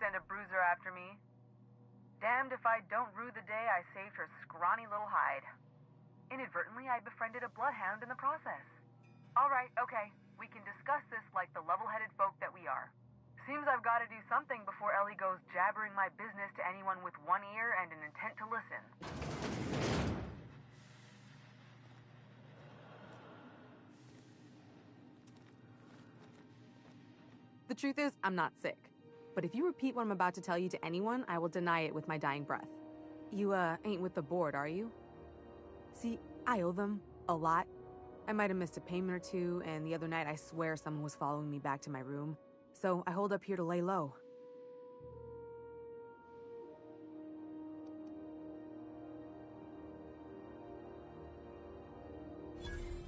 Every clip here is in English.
send a bruiser after me. Damned if I don't rue the day I saved her scrawny little hide. Inadvertently, I befriended a bloodhound in the process. Alright, okay. We can discuss this like the level-headed folk that we are. Seems I've got to do something before Ellie goes jabbering my business to anyone with one ear and an intent to listen. The truth is, I'm not sick. But if you repeat what I'm about to tell you to anyone, I will deny it with my dying breath. You, ain't with the board, are you? See, I owe them a lot. I might have missed a payment or two, and the other night I swear someone was following me back to my room. So I hold up here to lay low.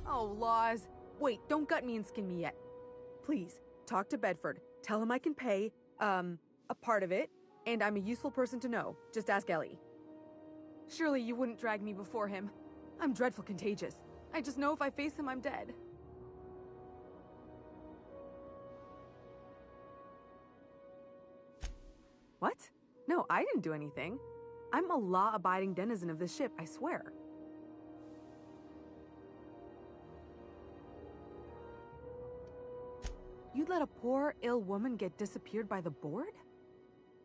Oh, laws. Wait, don't gut me and skin me yet. Please, talk to Bedford. Tell him I can pay, a part of it, and I'm a useful person to know. Just ask Ellie. Surely you wouldn't drag me before him. I'm dreadful contagious. I just know if I face him, I'm dead. What? No, I didn't do anything. I'm a law-abiding denizen of this ship, I swear. You'd let a poor, ill woman get disappeared by the board?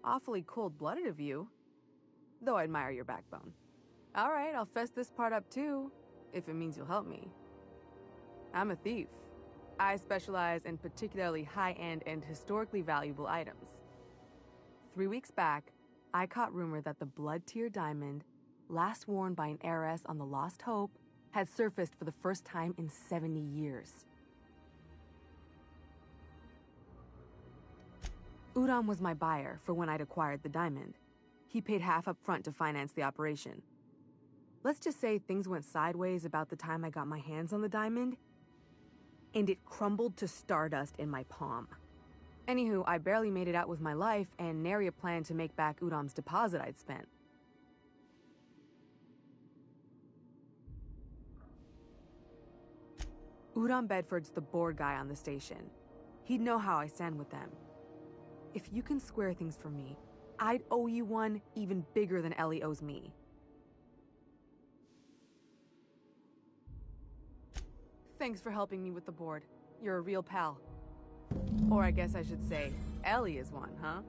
Awfully cold-blooded of you. Though I admire your backbone. Alright, I'll fess this part up too, if it means you'll help me. I'm a thief. I specialize in particularly high-end and historically valuable items. 3 weeks back, I caught rumor that the blood-tier diamond, last worn by an heiress on the Lost Hope, had surfaced for the first time in 70 years. Udom was my buyer for when I'd acquired the diamond. He paid half up front to finance the operation. Let's just say things went sideways about the time I got my hands on the diamond, and it crumbled to stardust in my palm. Anywho, I barely made it out with my life, and nary a plan to make back Udom's deposit I'd spent. Udom Bedford's the board guy on the station. He'd know how I stand with them. If you can square things for me, I'd owe you one even bigger than Ellie owes me. Thanks for helping me with the board. You're a real pal. Or I guess I should say, Ellie is one, huh?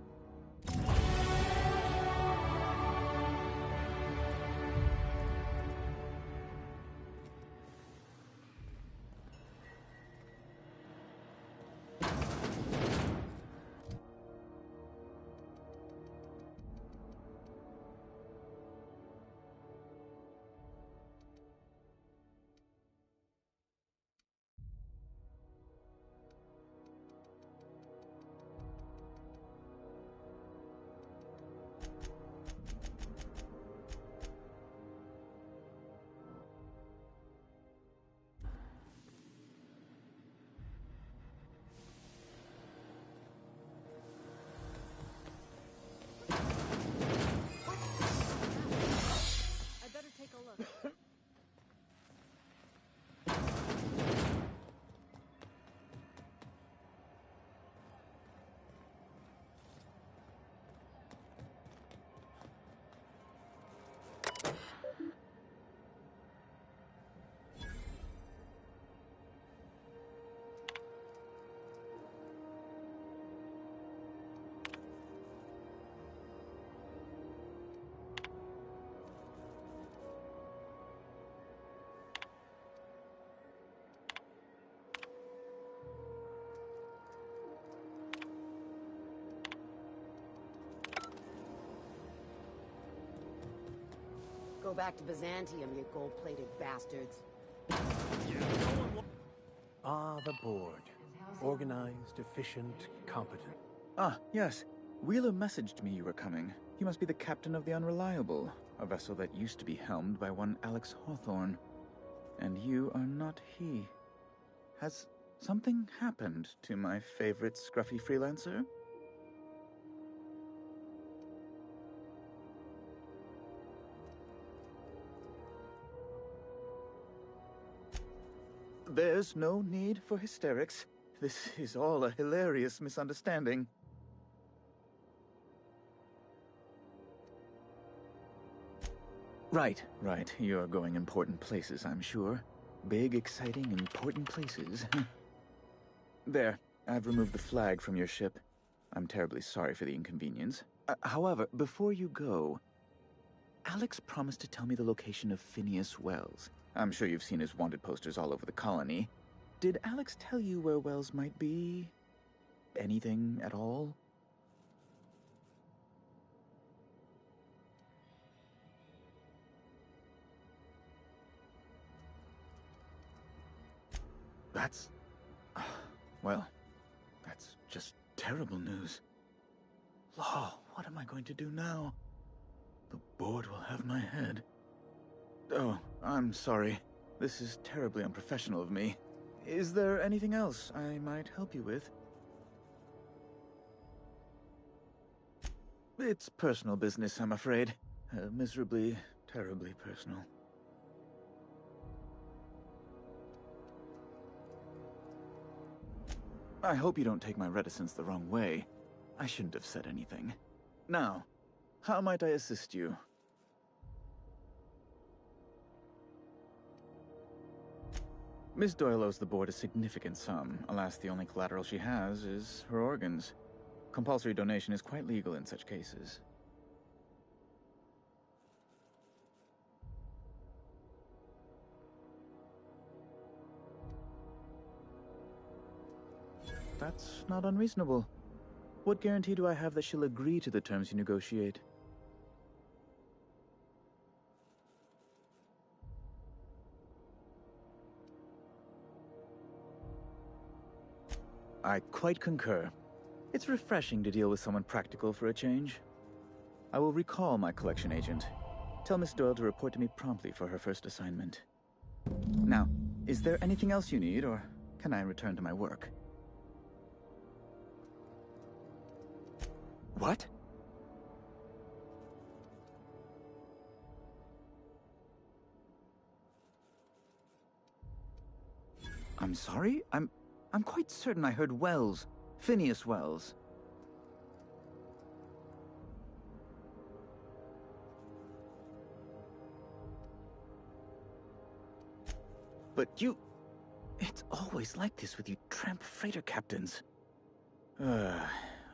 Go back to Byzantium, you gold-plated bastards. Ah, the board. Organized, efficient, competent. Ah, yes. Wheeler messaged me you were coming. He must be the captain of the Unreliable, a vessel that used to be helmed by one Alex Hawthorne. And you are not he. Has something happened to my favorite scruffy freelancer? There's no need for hysterics. This is all a hilarious misunderstanding. Right, right. You're going important places, I'm sure. Big, exciting, important places. There, I've removed the flag from your ship. I'm terribly sorry for the inconvenience. However, before you go, Alex promised to tell me the location of Phineas Wells. I'm sure you've seen his wanted posters all over the colony. Did Alex tell you where Wells might be? Anything at all? That's... well, that's just terrible news. Law, what am I going to do now? The board will have my head. Oh, I'm sorry. This is terribly unprofessional of me. Is there anything else I might help you with? It's personal business, I'm afraid. Miserably, terribly personal. I hope you don't take my reticence the wrong way. I shouldn't have said anything. Now, how might I assist you? Miss Doyle owes the board a significant sum. Alas, the only collateral she has is her organs. Compulsory donation is quite legal in such cases. That's not unreasonable. What guarantee do I have that she'll agree to the terms you negotiate? I quite concur. It's refreshing to deal with someone practical for a change. I will recall my collection agent. Tell Miss Doyle to report to me promptly for her first assignment. Now, is there anything else you need, or can I return to my work? What? I'm sorry? I'm quite certain I heard Wells. Phineas Wells. But you... It's always like this with you tramp freighter captains.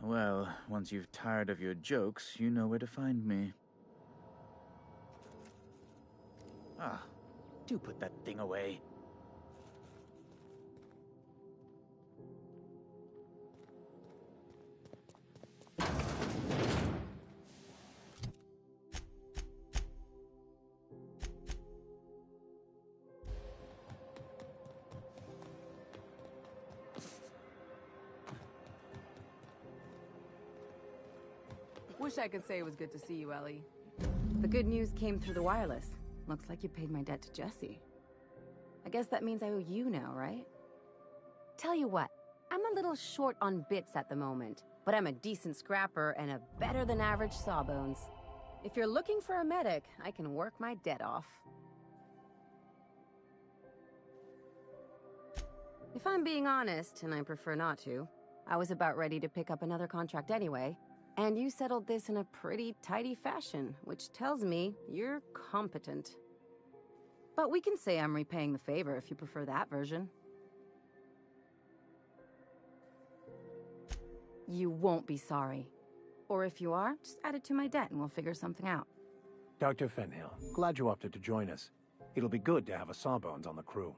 Well, once you've tired of your jokes, you know where to find me. Ah, do put that thing away. Wish I could say it was good to see you, Ellie. The good news came through the wireless. Looks like you paid my debt to Jesse. I guess that means I owe you now, right? Tell you what, I'm a little short on bits at the moment, but I'm a decent scrapper and a better-than-average sawbones. If you're looking for a medic, I can work my debt off. If I'm being honest, and I prefer not to, I was about ready to pick up another contract anyway, and you settled this in a pretty tidy fashion, which tells me you're competent. But we can say I'm repaying the favor if you prefer that version. You won't be sorry. Or if you are, just add it to my debt and we'll figure something out. Dr. Fenhill, glad you opted to join us. It'll be good to have a Sawbones on the crew.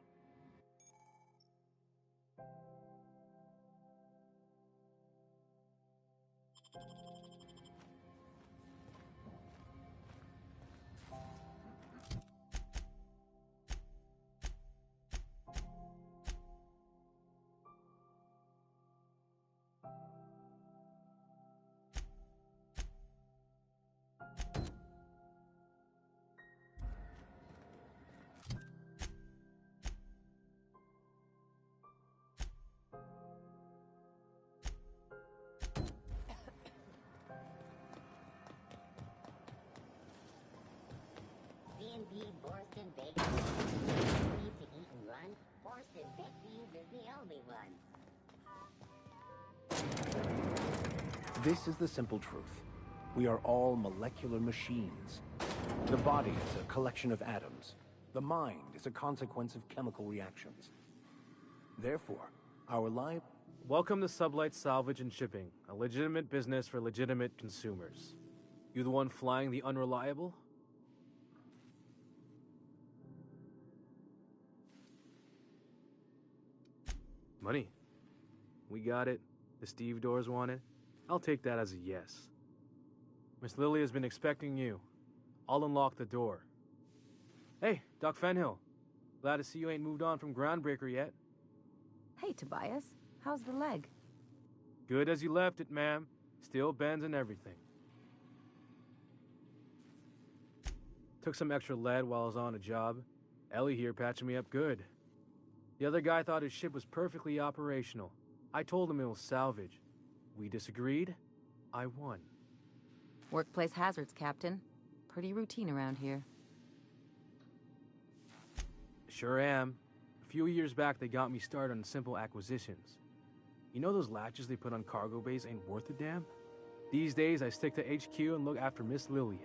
B&B Borston Bakery. Need to eat and run? Borston Bakeries is the only one. This is the simple truth. We are all molecular machines. The body is a collection of atoms. The mind is a consequence of chemical reactions. Therefore, our life... Welcome to Sublight Salvage and Shipping, a legitimate business for legitimate consumers. You the one flying the Unreliable? Money. We got it. The Steve doors want it. I'll take that as a yes. Miss Lily has been expecting you. I'll unlock the door. Hey, Doc Fenhill. Glad to see you ain't moved on from Groundbreaker yet. Hey, Tobias. How's the leg? Good as you left it, ma'am. Still bends and everything. Took some extra lead while I was on a job. Ellie here patching me up good. The other guy thought his ship was perfectly operational. I told him it was salvage. We disagreed. I won. Workplace hazards, Captain. Pretty routine around here. Sure am. A few years back, they got me started on simple acquisitions. You know those latches they put on cargo bays ain't worth a damn? These days, I stick to HQ and look after Miss Lilia.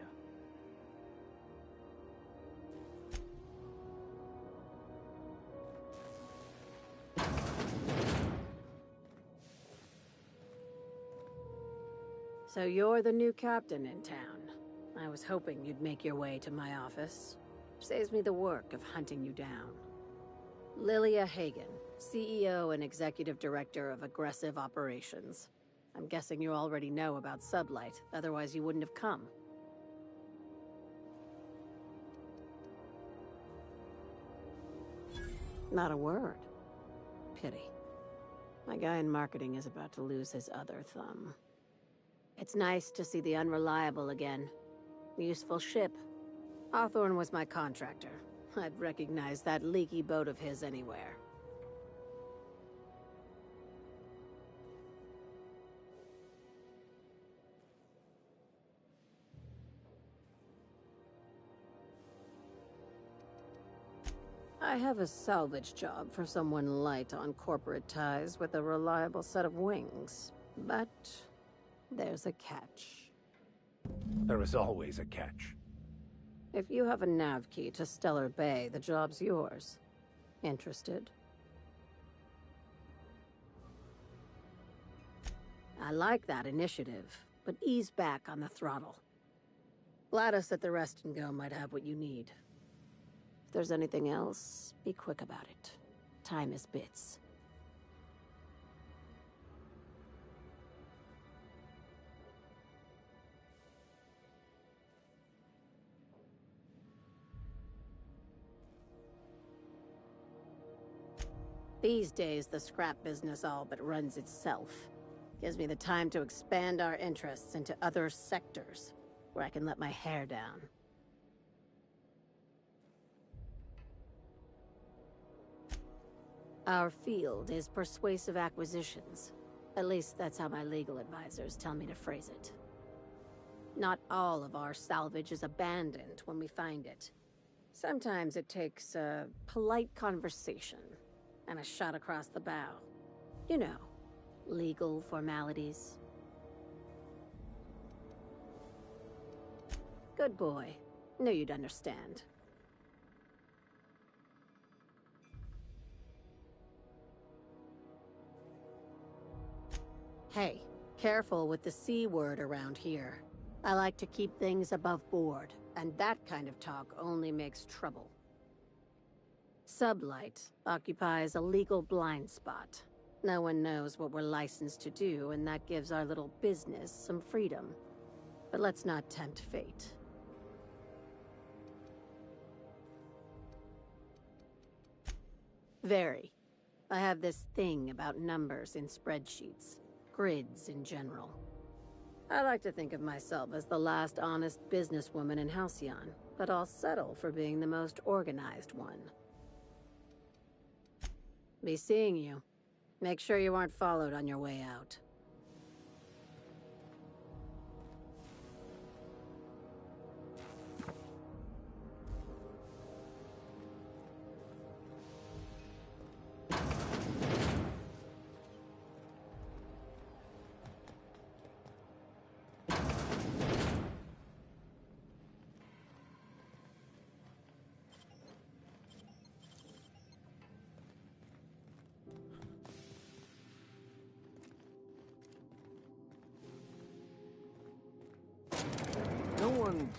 So you're the new captain in town. I was hoping you'd make your way to my office. Saves me the work of hunting you down. Lilia Hagen, CEO and Executive Director of Aggressive Operations. I'm guessing you already know about Sublight, otherwise you wouldn't have come. Not a word. Pity. My guy in marketing is about to lose his other thumb. It's nice to see the Unreliable again. Useful ship. Hawthorne was my contractor. I'd recognize that leaky boat of his anywhere. I have a salvage job for someone light on corporate ties with a reliable set of wings. But there's a catch. There is always a catch. If you have a nav key to Stellar Bay, the job's yours. Interested? I like that initiative, but ease back on the throttle. Gladys at the Rest and Go might have what you need. If there's anything else, be quick about it. Time is bits. These days, the scrap business all but runs itself. Gives me the time to expand our interests into other sectors, where I can let my hair down. Our field is persuasive acquisitions. At least that's how my legal advisors tell me to phrase it. Not all of our salvage is abandoned when we find it. Sometimes it takes a polite conversation and a shot across the bow. You know, legal formalities. Good boy. Knew you'd understand. Hey, careful with the C word around here. I like to keep things above board, and that kind of talk only makes trouble. Sublight occupies a legal blind spot. No one knows what we're licensed to do, and that gives our little business some freedom. But let's not tempt fate. Very. I have this thing about numbers in spreadsheets. Grids in general. I like to think of myself as the last honest businesswoman in Halcyon, but I'll settle for being the most organized one. Be seeing you. Make sure you aren't followed on your way out.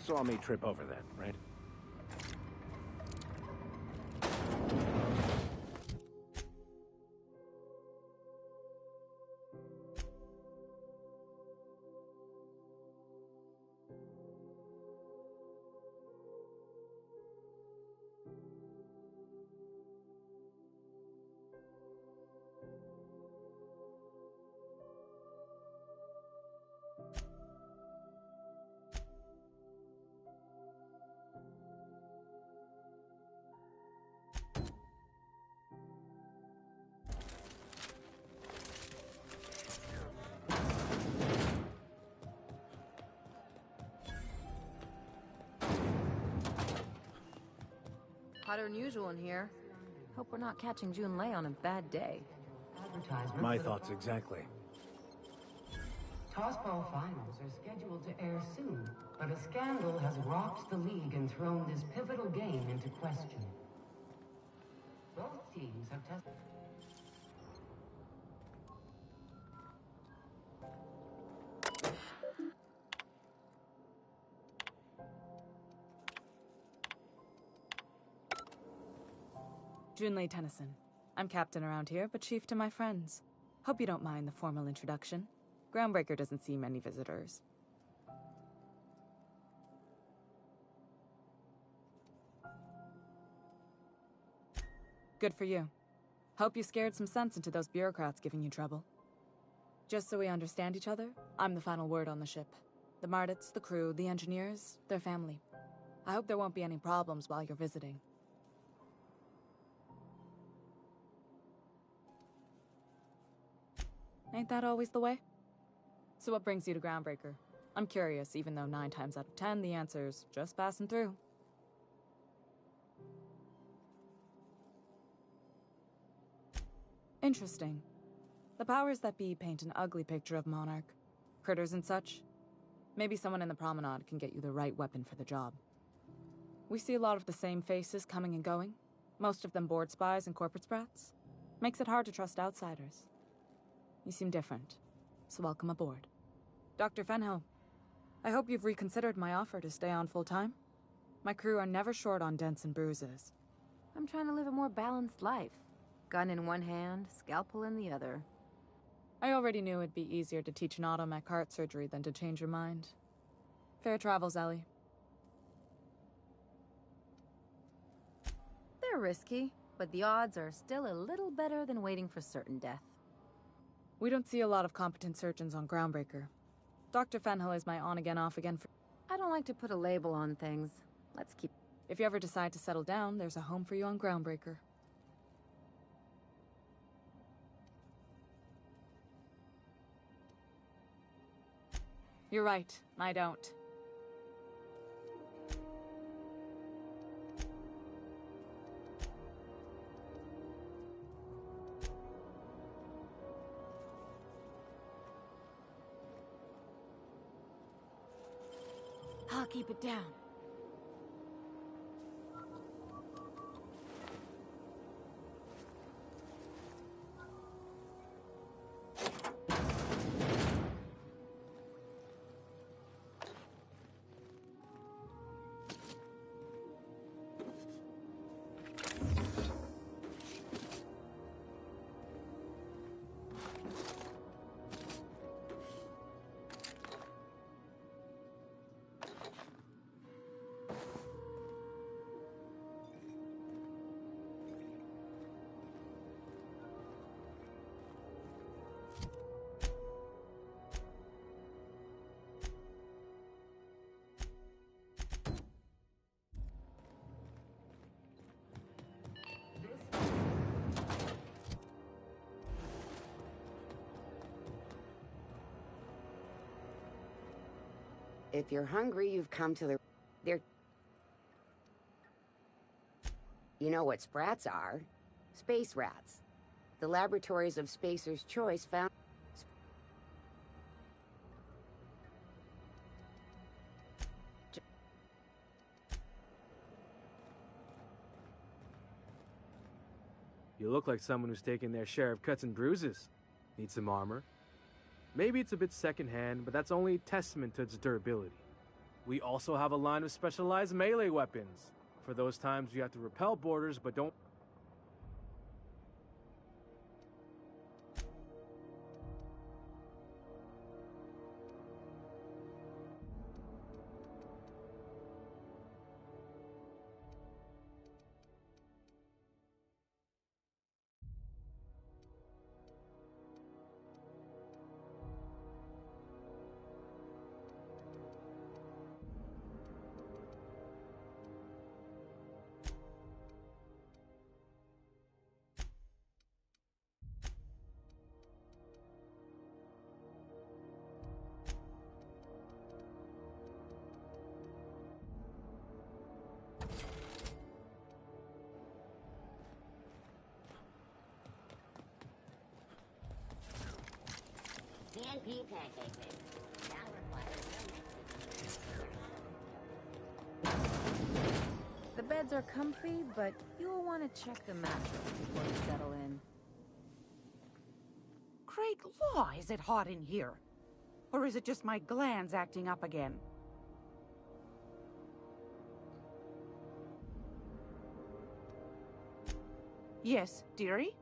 saw me trip over that, right? Hotter than usual in here. Hope we're not catching Junlei on a bad day. My thoughts exactly. Tossball finals are scheduled to air soon, but a scandal has rocked the league and thrown this pivotal game into question. Both teams have tested. Junlei Tennyson. I'm captain around here, but chief to my friends. Hope you don't mind the formal introduction. Groundbreaker doesn't see many visitors. Good for you. Hope you scared some sense into those bureaucrats giving you trouble. Just so we understand each other, I'm the final word on the ship. The Mardits, the crew, the engineers, their family. I hope there won't be any problems while you're visiting. Ain't that always the way? So what brings you to Groundbreaker? I'm curious, even though 9 times out of 10 the answer's just passing through. Interesting. The powers that be paint an ugly picture of Monarch. Critters and such. Maybe someone in the promenade can get you the right weapon for the job. We see a lot of the same faces coming and going. Most of them board spies and corporate sprats. Makes it hard to trust outsiders. You seem different, so welcome aboard. Dr. Fenhill, I hope you've reconsidered my offer to stay on full-time. My crew are never short on dents and bruises. I'm trying to live a more balanced life. Gun in one hand, scalpel in the other. I already knew it'd be easier to teach an automech heart surgery than to change your mind. Fair travels, Ellie. They're risky, but the odds are still a little better than waiting for certain death. We don't see a lot of competent surgeons on Groundbreaker. Dr. Fenhill is my on-again, off-again for... I don't like to put a label on things. Let's keep... If you ever decide to settle down, there's a home for you on Groundbreaker. You're right, I don't. I'll keep it down. If you're hungry, you've come to the... They're... You know what sprats are? Space rats. The laboratories of Spacer's Choice found... You look like someone who's taken their share of cuts and bruises. Need some armor? Maybe it's a bit secondhand, but that's only a testament to its durability. We also have a line of specialized melee weapons. For those times you have to repel boarders, but don't... CNP pancake mix. Now requires no mixing. The beds are comfy, but you'll want to check the mattress before you settle in. Great law, is it hot in here? Or is it just my glands acting up again? Yes, dearie?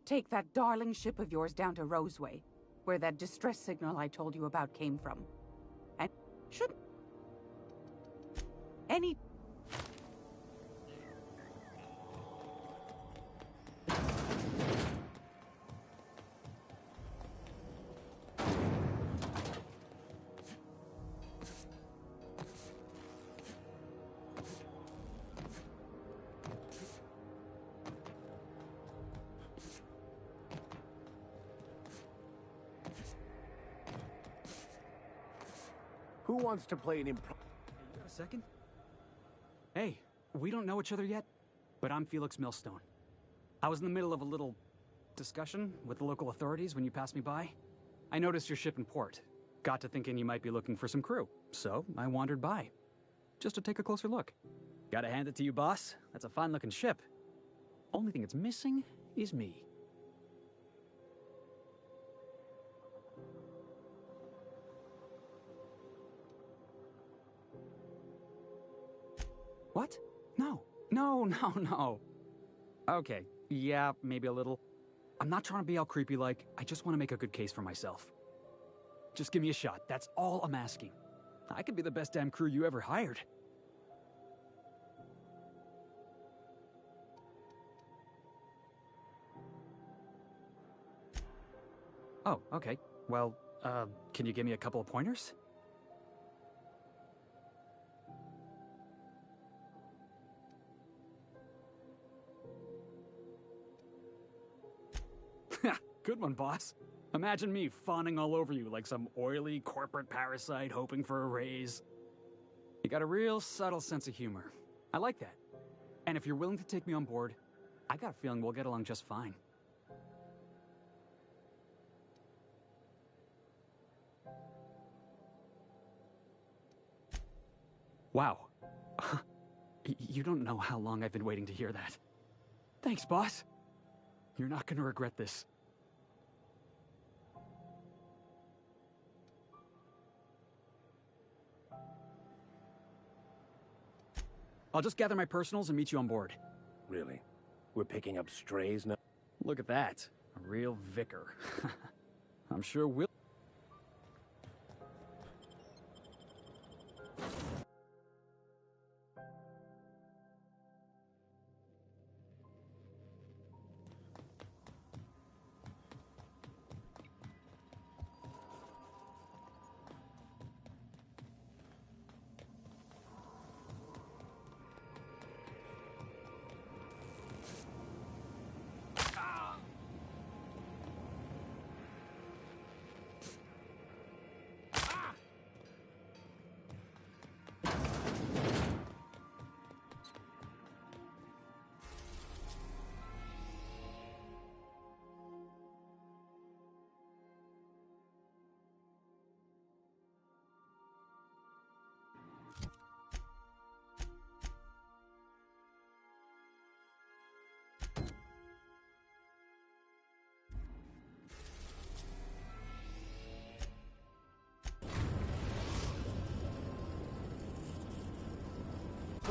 Take that darling ship of yours down to Roseway, where that distress signal I told you about came from. And should... any... Who wants to play an Hey, you got a second? Hey, we don't know each other yet, but I'm Felix Millstone. I was in the middle of a little discussion with the local authorities when you passed me by. I noticed your ship in port. Got to thinking you might be looking for some crew, so I wandered by. Just to take a closer look. Gotta hand it to you, boss. That's a fine-looking ship. Only thing it's missing is me. What? No. No. Okay, yeah, maybe a little. I'm not trying to be all creepy like, I just want to make a good case for myself. Just give me a shot, that's all I'm asking. I could be the best damn crew you ever hired. Oh, okay. Well, can you give me a couple of pointers? Good one, boss. Imagine me fawning all over you like some oily corporate parasite hoping for a raise. You got a real subtle sense of humor. I like that. And if you're willing to take me on board, I got a feeling we'll get along just fine. Wow. You don't know how long I've been waiting to hear that. Thanks, boss. You're not gonna regret this. I'll just gather my personals and meet you on board. Really? We're picking up strays now? Look at that. A real vicar. I'm sure we'll...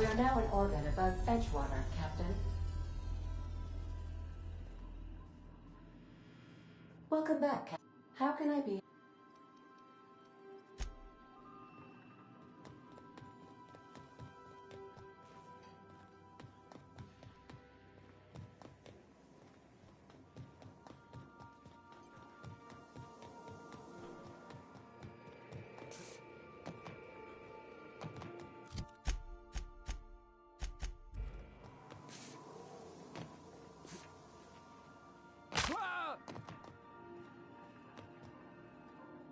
We are now in orbit above Edgewater, Captain. Welcome back, Captain. How can I be?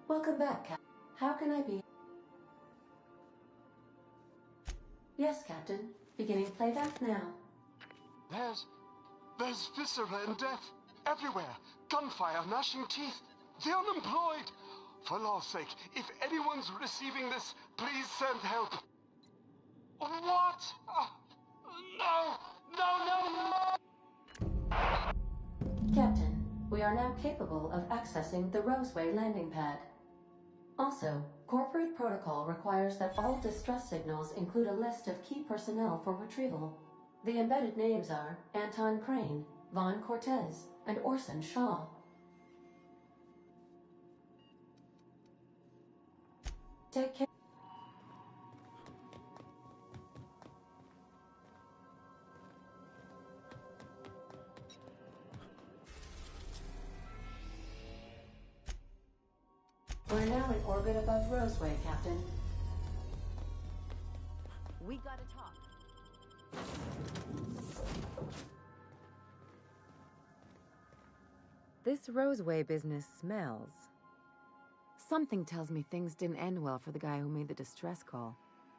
Welcome back, Captain. How can I be? Yes, Captain. Beginning playback now. There's viscera and death everywhere. Gunfire, gnashing teeth. The unemployed. For law's sake, if anyone's receiving this, please send help. What? No! No, no, no! Captain, we are now capable of accessing the Roseway landing pad. Also, corporate protocol requires that all distress signals include a list of key personnel for retrieval. The embedded names are Anton Crane, Vaughn Cortez, and Orson Shaw. Take care. We're now in orbit above Roseway, Captain. We gotta talk. This Roseway business smells. Something tells me things didn't end well for the guy who made the distress call.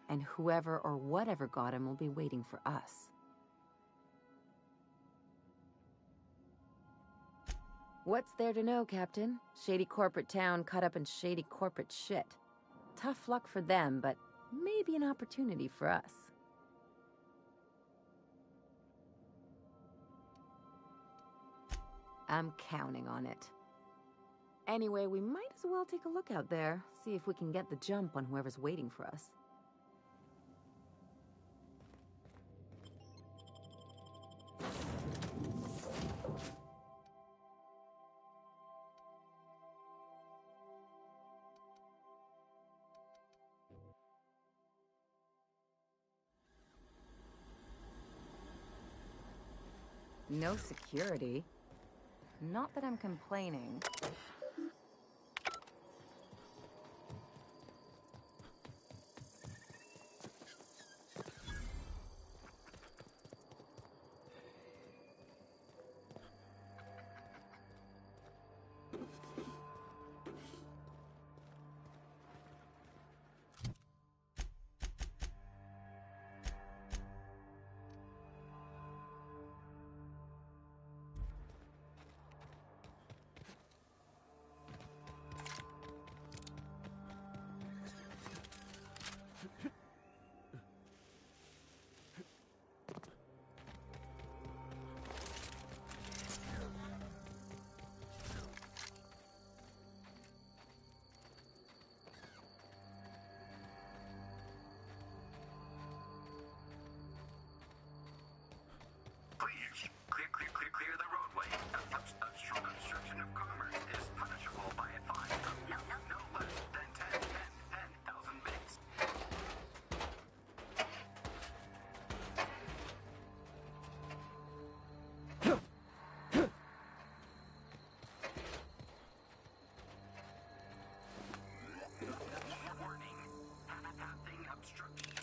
And whoever or whatever got him will be waiting for us. What's there to know, Captain? Shady corporate town caught up in shady corporate shit. Tough luck for them, but maybe an opportunity for us. I'm counting on it. Anyway, we might as well take a look out there, see if we can get the jump on whoever's waiting for us. No security. Not that I'm complaining. Clear the roadway. Obstruction of commerce is punishable by a fine of no less than 10,000 bits. Warning. Passing obstruction.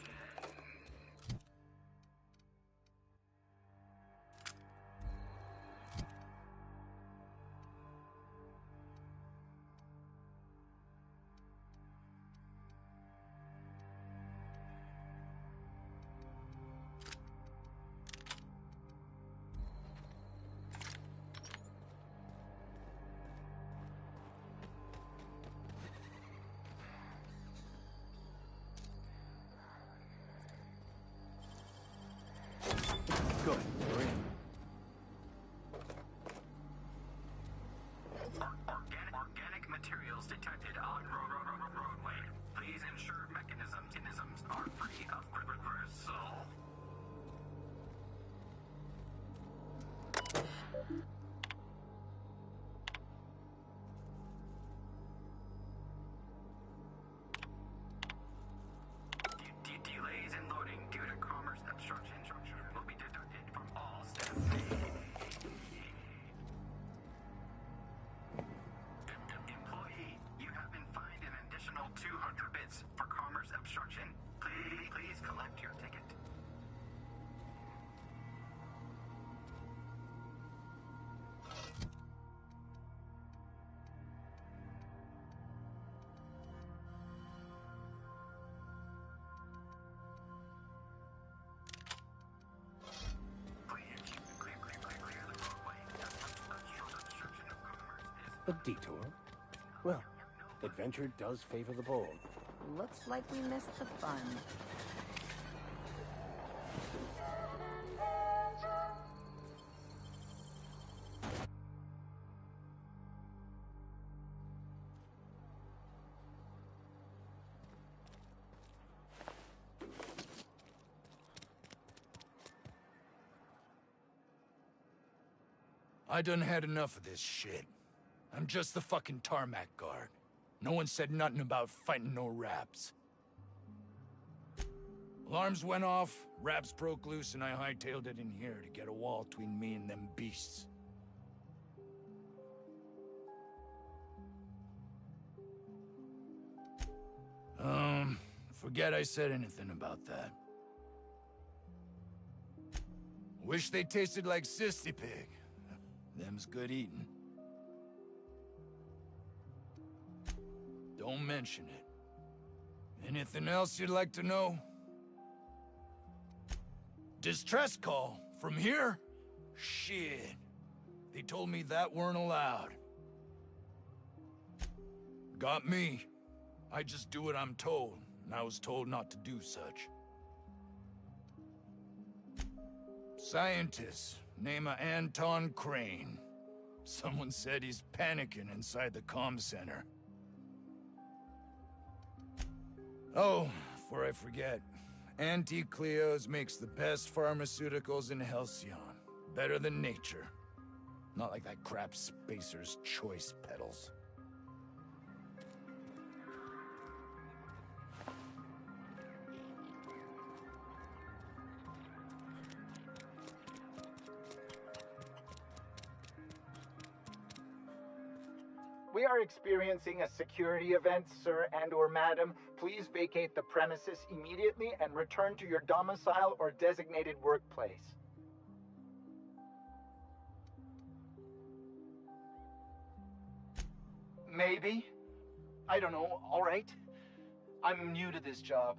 Good. We're in. Organic materials detected on roadway. Please ensure mechanisms are free of gristle. A detour? Well, adventure does favor the bold. Looks like we missed the fun. I done had enough of this shit. I'm just the fucking tarmac guard. No one said nothing about fighting no raps. Alarms went off, raps broke loose, and I hightailed it in here to get a wall between me and them beasts. Forget I said anything about that. Wish they tasted like Sissy Pig. Them's good eating. Don't mention it. Anything else you'd like to know? Distress call? From here? Shit. They told me that weren't allowed. Got me. I just do what I'm told, and I was told not to do such. Scientist, name of Anton Crane. Someone said he's panicking inside the comm center. Oh, before I forget, Auntie Cleo's makes the best pharmaceuticals in Halcyon. Better than nature. Not like that crap Spacer's Choice peddles. We are experiencing a security event, sir and/or madam. Please vacate the premises immediately and return to your domicile or designated workplace. Maybe. I don't know, all right? I'm new to this job.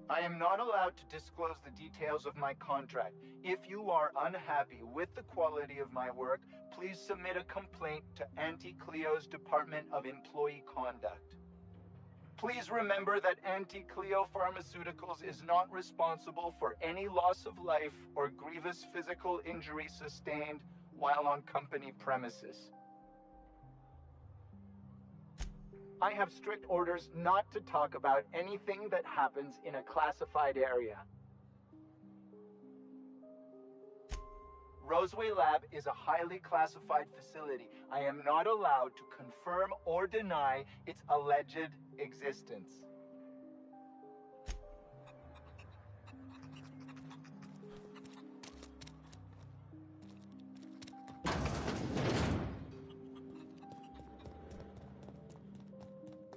I am not allowed to disclose the details of my contract. If you are unhappy with the quality of my work, please submit a complaint to Auntie Cleo's Department of Employee Conduct. Please remember that Auntie Cleo Pharmaceuticals is not responsible for any loss of life or grievous physical injury sustained while on company premises. I have strict orders not to talk about anything that happens in a classified area. Roseway Lab is a highly classified facility. I am not allowed to confirm or deny its alleged existence.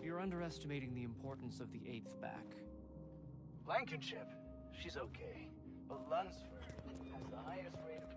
You're underestimating the importance of the 8th back. Blankenship, she's okay. But Lunsford has the highest rate of...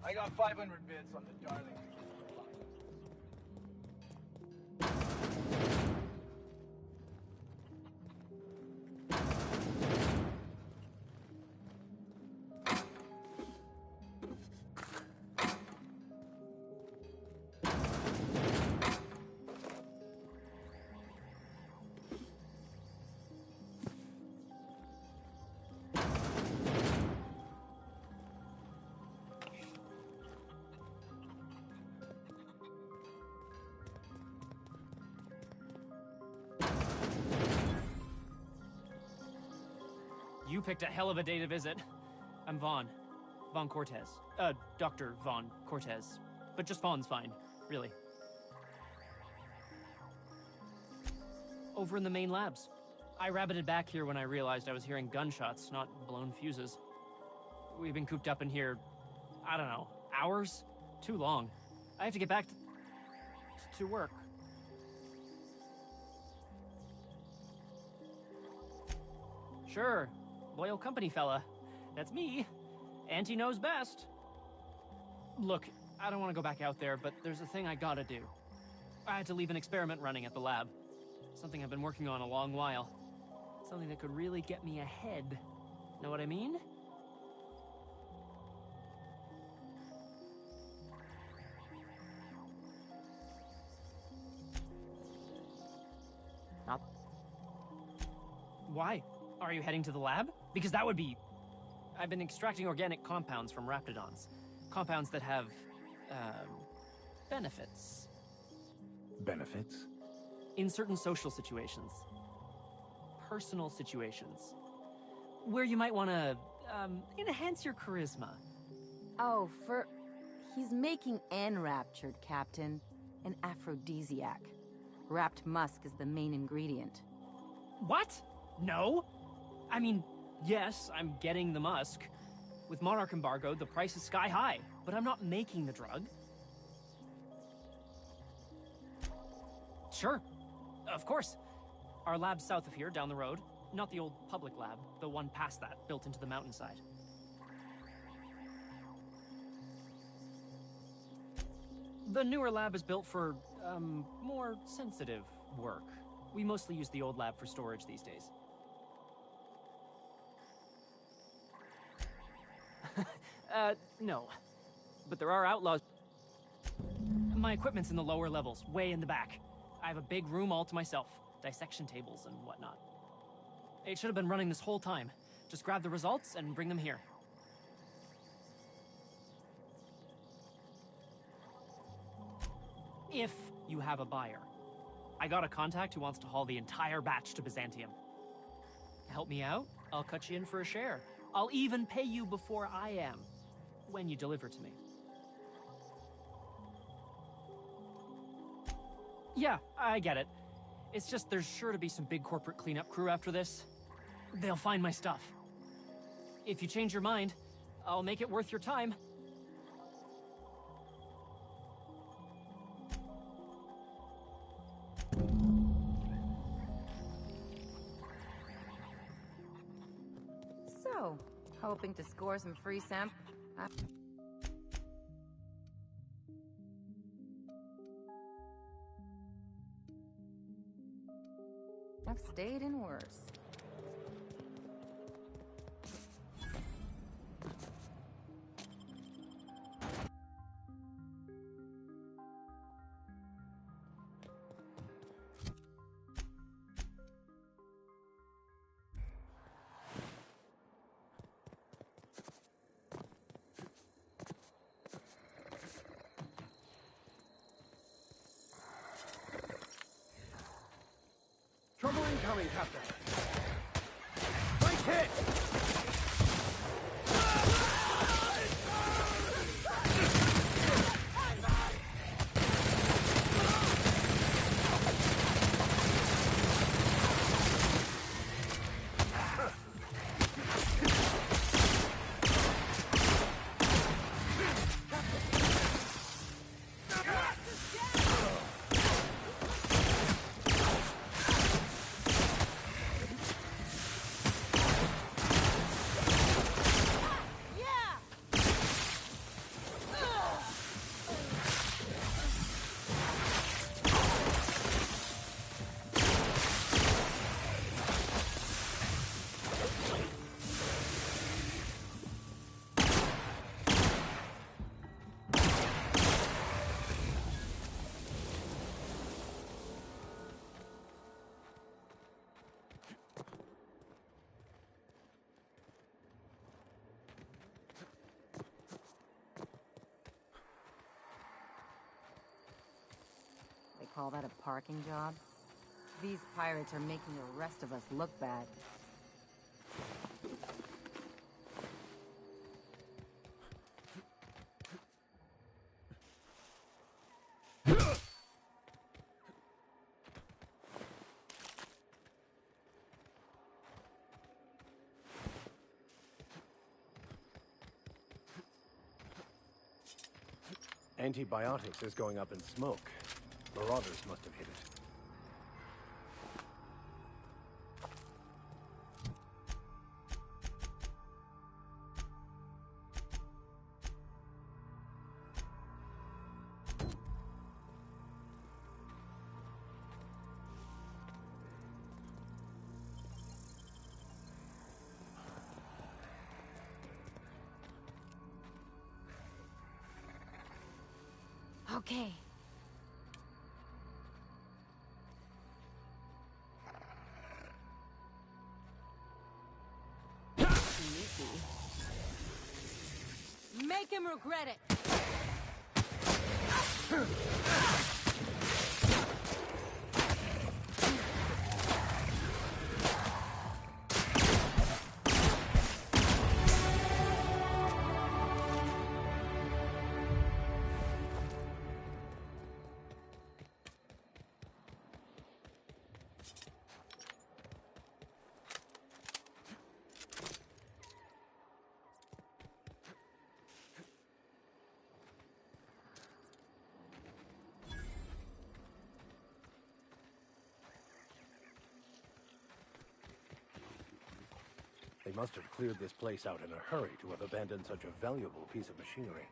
I got 500 bits on the Darling. picked a hell of a day to visit. I'm Vaughn. Vaughn Cortez. Dr. Vaughn Cortez. But just Vaughn's fine, really. Over in the main labs. I rabbited back here when I realized I was hearing gunshots, not blown fuses. We've been cooped up in here, I don't know, hours? Too long. I have to get back to work. Sure, loyal company fella. That's me. Auntie knows best. Look, I don't want to go back out there, but there's a thing I gotta do. I had to leave an experiment running at the lab. Something I've been working on a long while. Something that could really get me ahead. Know what I mean? Not. Why? Are you heading to the lab? Because that would be... I've been extracting organic compounds from raptidons. Compounds that have, benefits. Benefits? In certain social situations. Personal situations. Where you might want to, enhance your charisma. Oh, he's making enraptured, Captain. An aphrodisiac. Wrapped musk is the main ingredient. What? No? I mean, yes, I'm getting the musk. With Monarch embargo, the price is sky high, but I'm not making the drug. Sure. Of course. Our lab's south of here, down the road. Not the old public lab, the one past that, built into the mountainside. The newer lab is built for, more sensitive work. We mostly use the old lab for storage these days. No. But there are outlaws. My equipment's in the lower levels, way in the back. I have a big room all to myself, dissection tables and whatnot. It should have been running this whole time. Just grab the results and bring them here. If you have a buyer. I got a contact who wants to haul the entire batch to Byzantium. Help me out, I'll cut you in for a share. I'll even pay you before I am, when you deliver to me. Yeah, I get it. It's just there's sure to be some big corporate cleanup crew after this. They'll find my stuff. If you change your mind, I'll make it worth your time. So, hoping to score some free samp... I've stayed in worse. Trouble incoming, Captain. Right hit! Call that a parking job? These pirates are making the rest of us look bad. Antibiotics is going up in smoke. Marauders must have hit it. Okay. Make him regret it. They must have cleared this place out in a hurry to have abandoned such a valuable piece of machinery.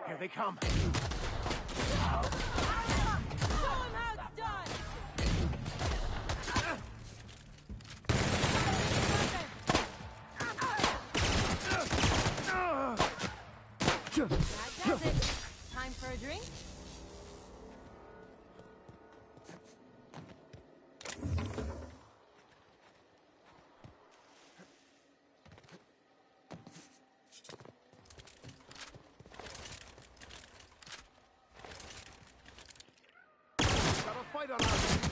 Here they come. That does it. Time for a drink? Fight on us!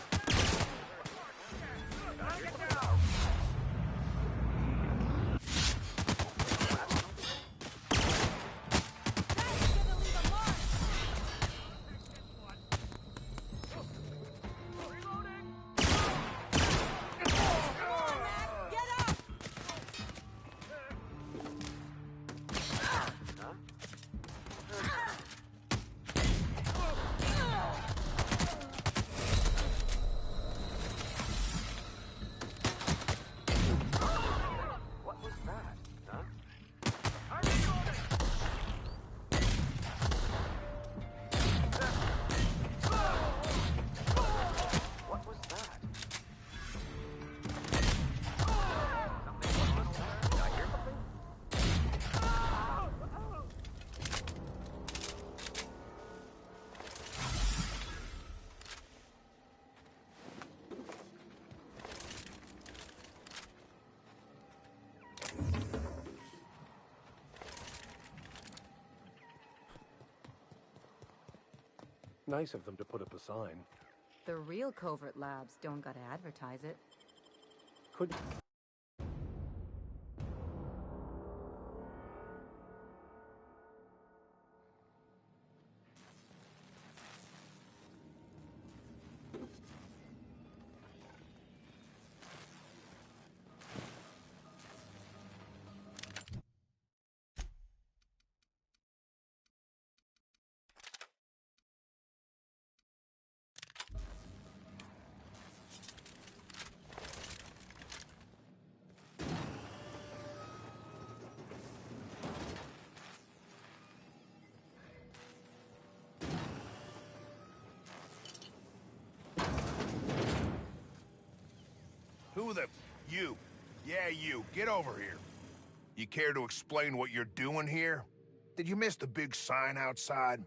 Nice of them to put up a sign. The real covert labs don't gotta advertise it. Could... Who the... You. Yeah, you. Get over here. You care to explain what you're doing here? Did you miss the big sign outside?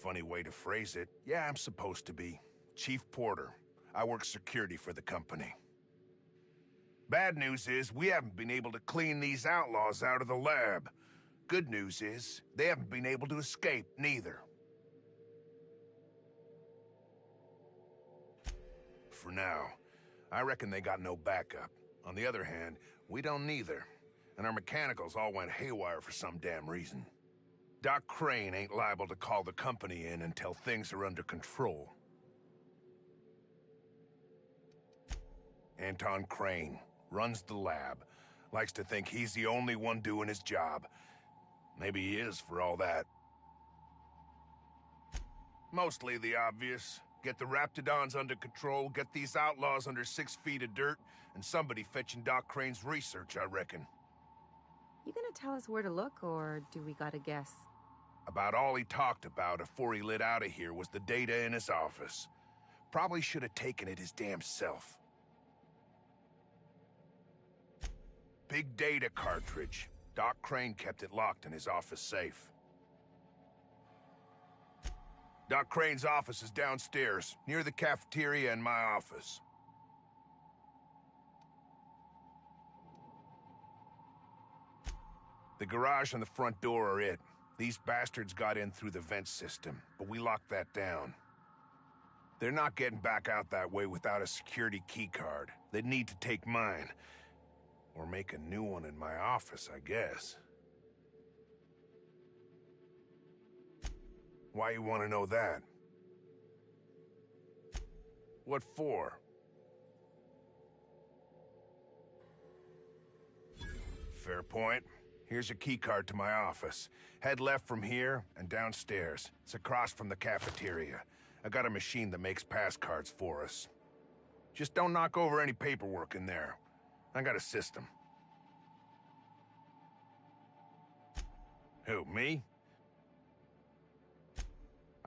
Funny way to phrase it. Yeah, I'm supposed to be. Chief Porter. I work security for the company. Bad news is, we haven't been able to clean these outlaws out of the lab. Good news is, they haven't been able to escape, neither. For now. I reckon they got no backup. On the other hand, we don't neither. And our mechanicals all went haywire for some damn reason. Doc Crane ain't liable to call the company in until things are under control. Anton Crane runs the lab. Likes to think he's the only one doing his job. Maybe he is for all that. Mostly the obvious. Get the Raptidons under control, get these outlaws under 6 feet of dirt, and somebody fetching Doc Crane's research, I reckon. You gonna tell us where to look, or do we gotta guess? About all he talked about before he lit out of here was the data in his office. Probably should have taken it his damn self. Big data cartridge. Doc Crane kept it locked in his office safe. Doc Crane's office is downstairs, near the cafeteria and my office. The garage and the front door are it. These bastards got in through the vent system, but we locked that down. They're not getting back out that way without a security keycard. They'd need to take mine. Or make a new one in my office, I guess. Why you want to know that? What for? Fair point. Here's a keycard to my office. Head left from here and downstairs. It's across from the cafeteria. I got a machine that makes pass cards for us. Just don't knock over any paperwork in there. I got a system. Who, me?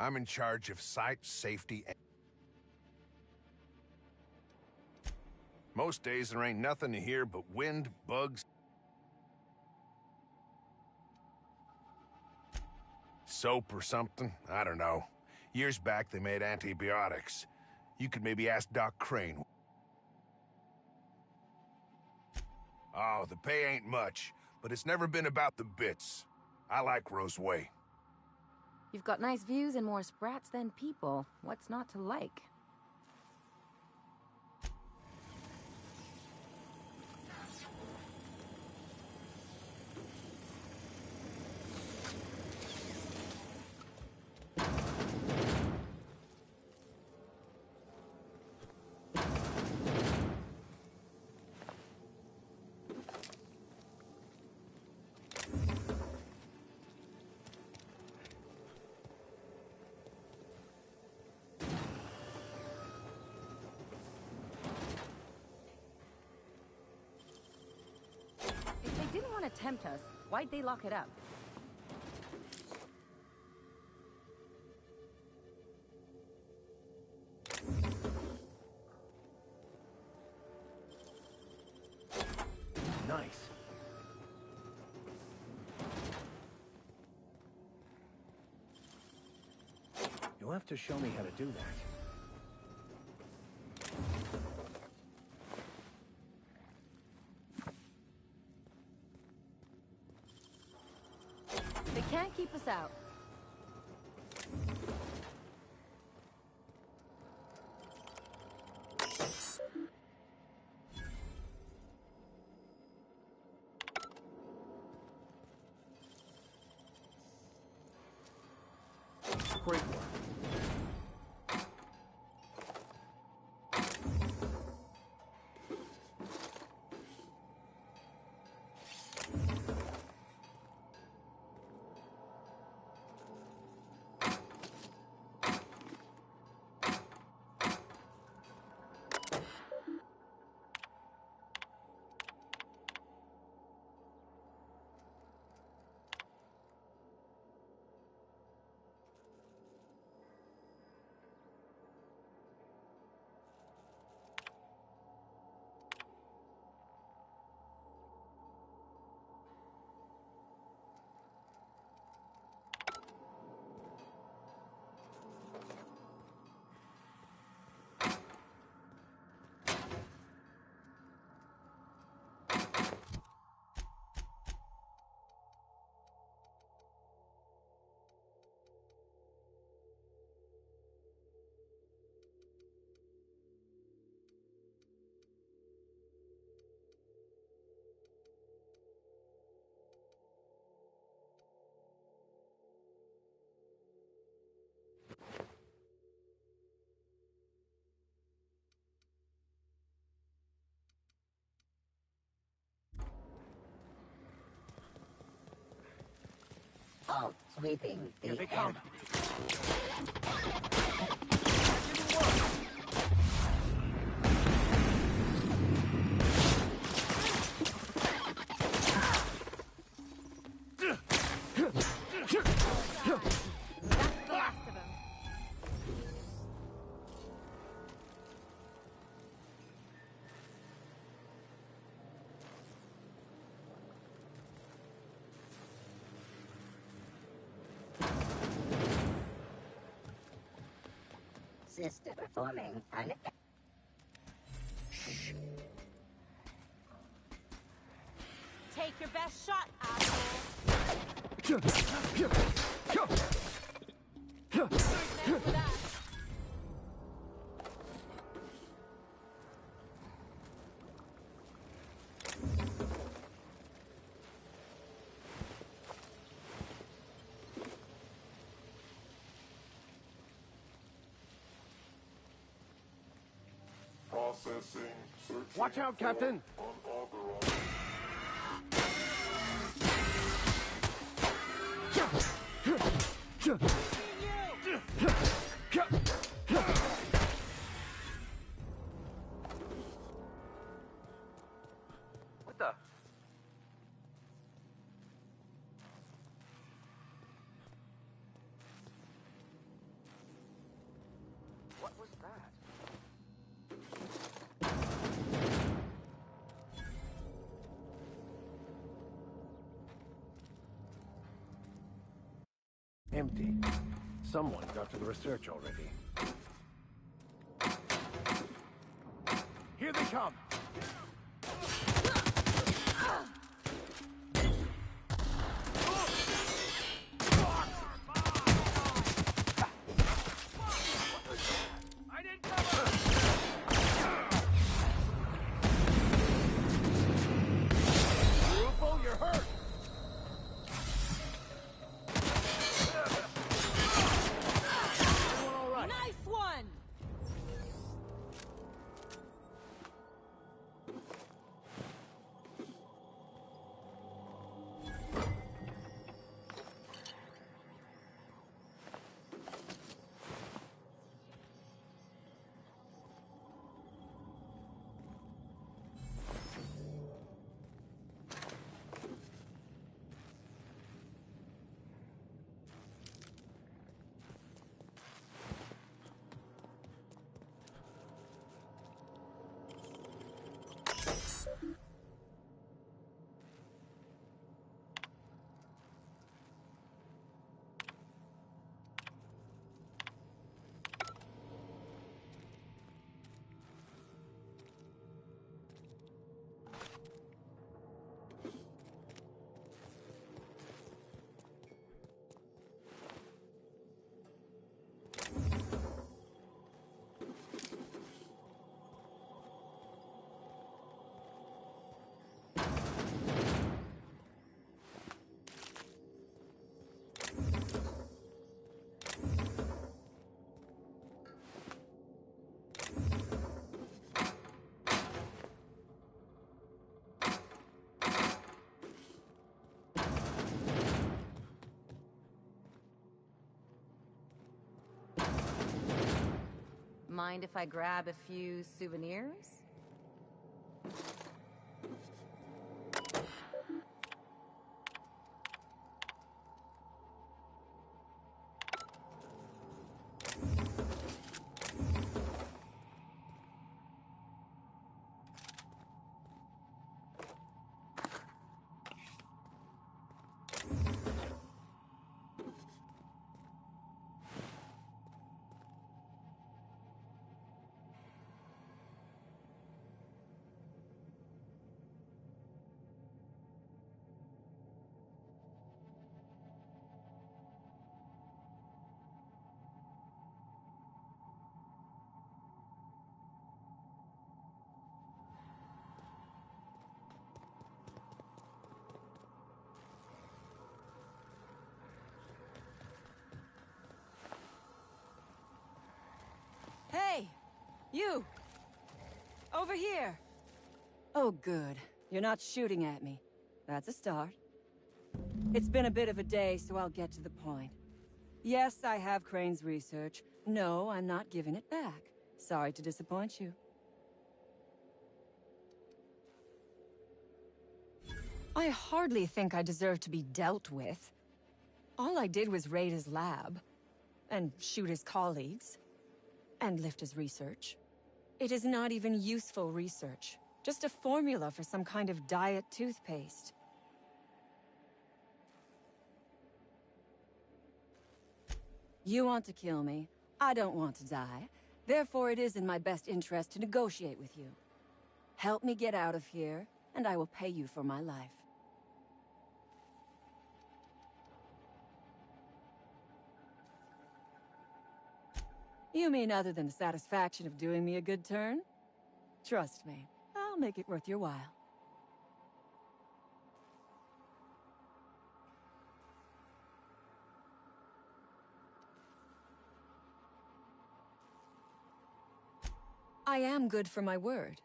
I'm in charge of site safety and... Most days there ain't nothing to hear but wind, bugs... Soap or something? I don't know. Years back they made antibiotics. You could maybe ask Doc Crane. Oh, the pay ain't much, but it's never been about the bits. I like Roseway. You've got nice views and more sprats than people. What's not to like? Tempt us. Why'd they lock it up? Nice. You'll have to show me how to do that. can't keep us out. Great work. Oh, sweeping. Here they come. Sister performing an... Take your best shot, asshole. Processing. Watch out, Captain! What the? What was that? Empty. Someone got to the research already. Here they come! Mind if I grab a few souvenirs? Hey! You! Over here! Oh, good. You're not shooting at me. That's a start. It's been a bit of a day, so I'll get to the point. Yes, I have Crane's research. No, I'm not giving it back. Sorry to disappoint you. I hardly think I deserve to be dealt with. All I did was raid his lab, and shoot his colleagues, and lift his research. It is not even useful research, just a formula for some kind of diet toothpaste. You want to kill me. I don't want to die. Therefore, it is in my best interest to negotiate with you. Help me get out of here, and I will pay you for my life. You mean other than the satisfaction of doing me a good turn? Trust me, I'll make it worth your while. I am good for my word.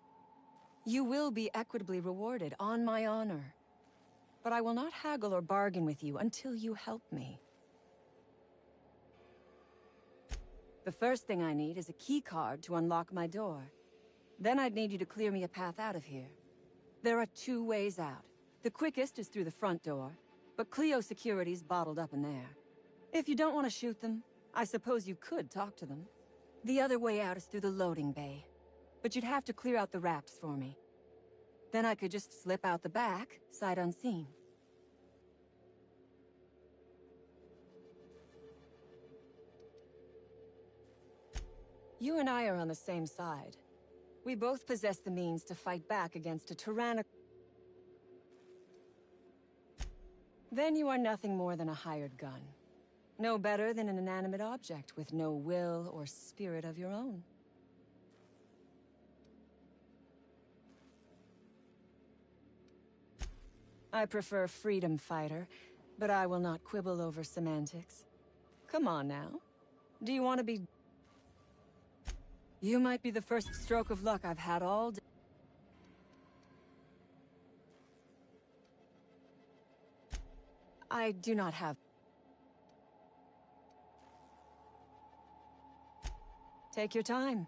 You will be equitably rewarded, on my honor. But I will not haggle or bargain with you until you help me. The first thing I need is a key card to unlock my door. Then I'd need you to clear me a path out of here. There are 2 ways out. The quickest is through the front door, but Cleo security's bottled up in there. If you don't want to shoot them, I suppose you could talk to them. The other way out is through the loading bay, but you'd have to clear out the wraps for me. Then I could just slip out the back, sight unseen. You and I are on the same side. We both possess the means to fight back against a tyrannical... Then you are nothing more than a hired gun. No better than an inanimate object with no will or spirit of your own. I prefer freedom fighter, but I will not quibble over semantics. Come on now. Do you want to be... You might be the first stroke of luck I've had all day. I do not have... Take your time.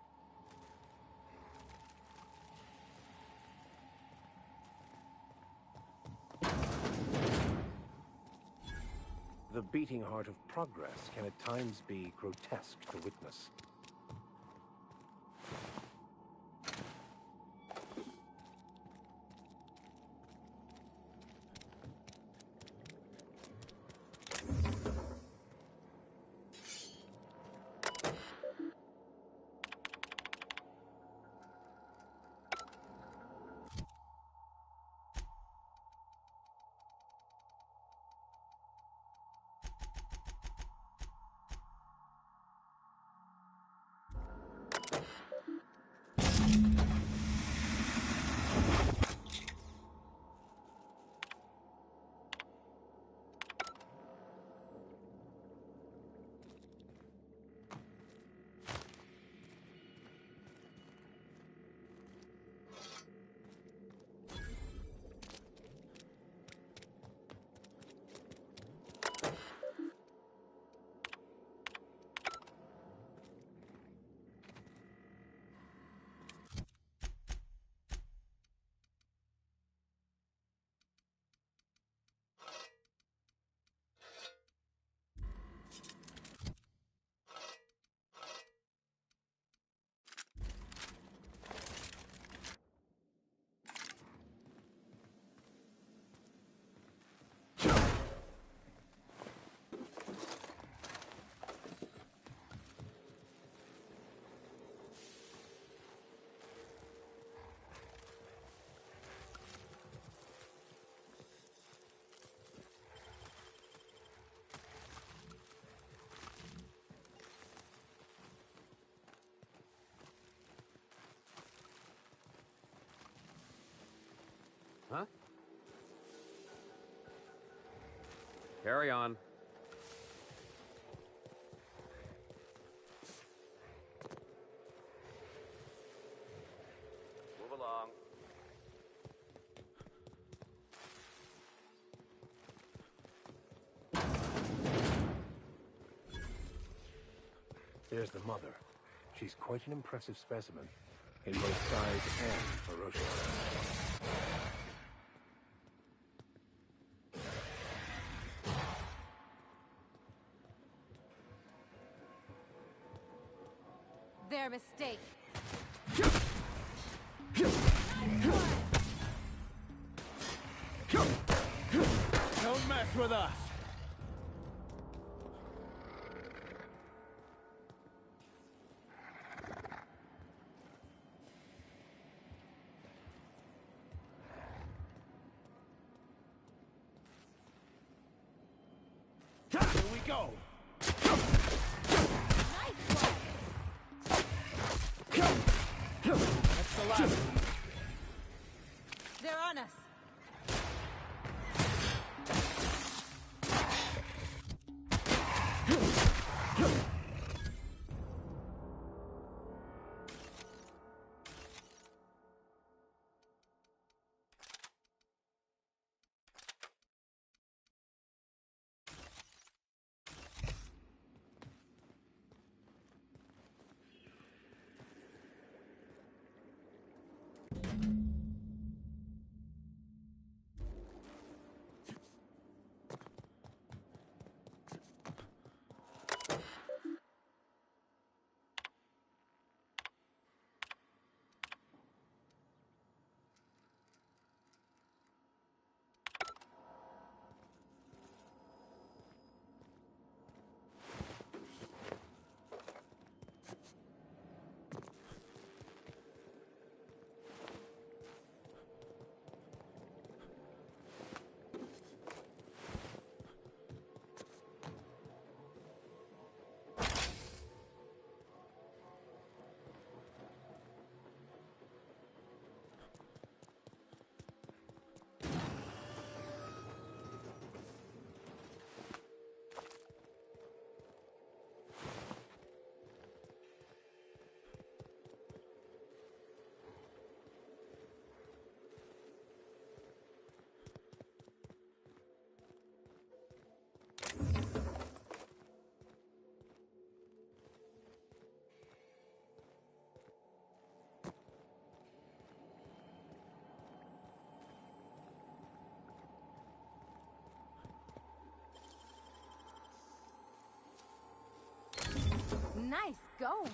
The beating heart of progress can at times be grotesque to witness. Carry on. Move along. There's the mother. She's quite an impressive specimen, in both size and ferociousness. Their mistake. Don't mess with us! Here we go! That's the last. They're on us. Nice going.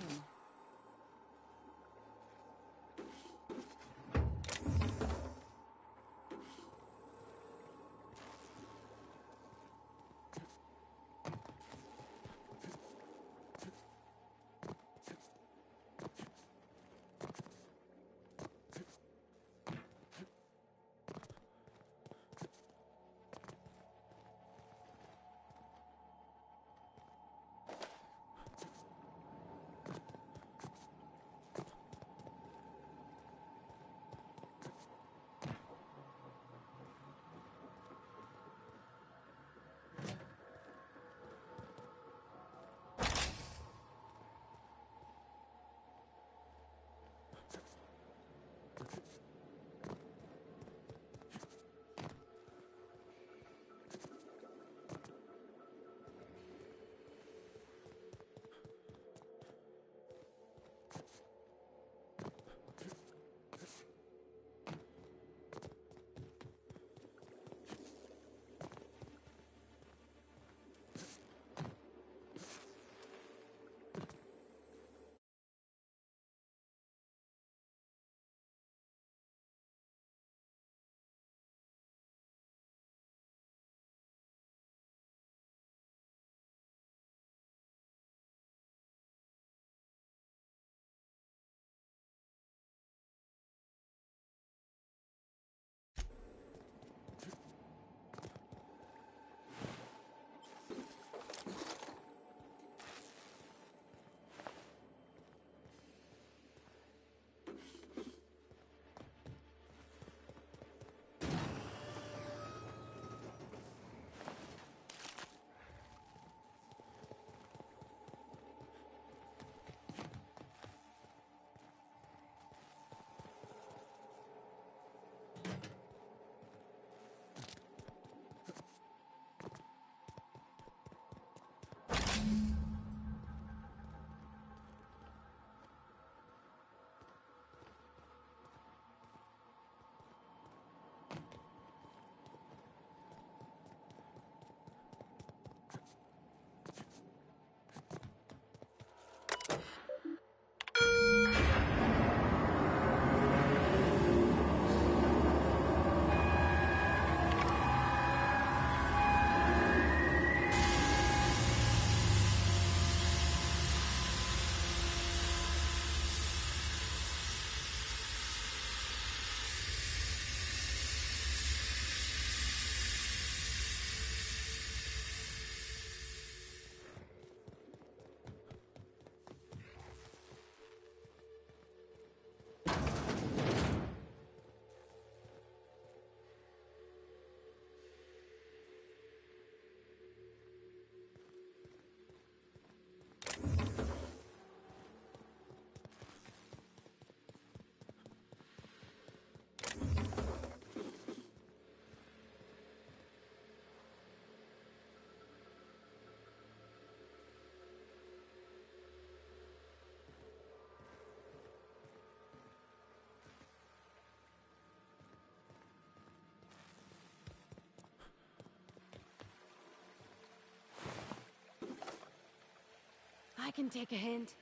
can take a hint.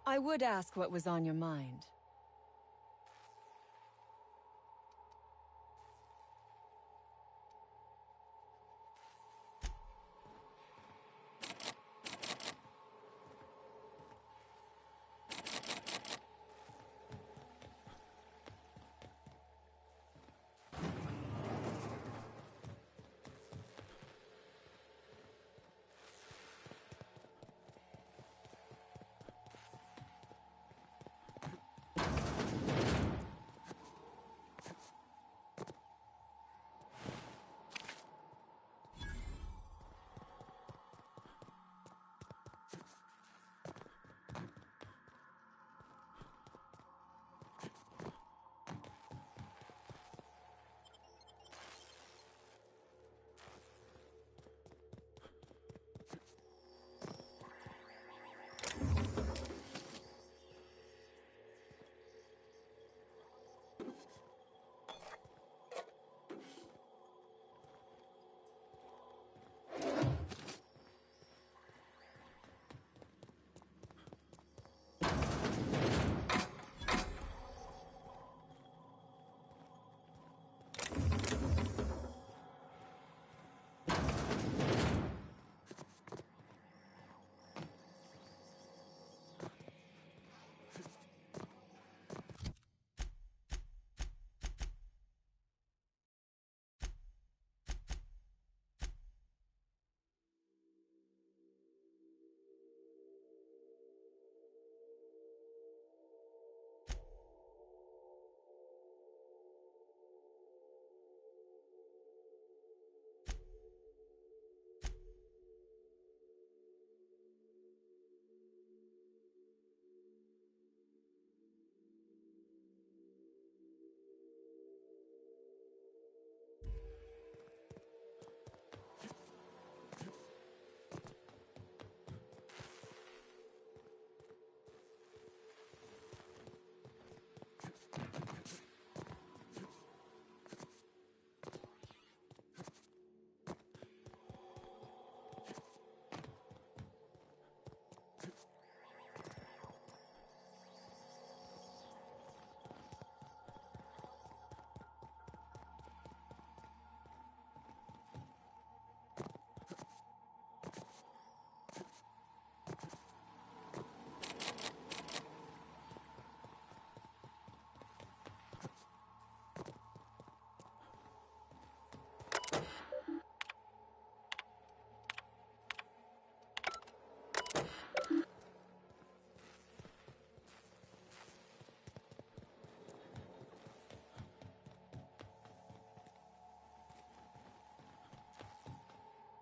I would ask what was on your mind.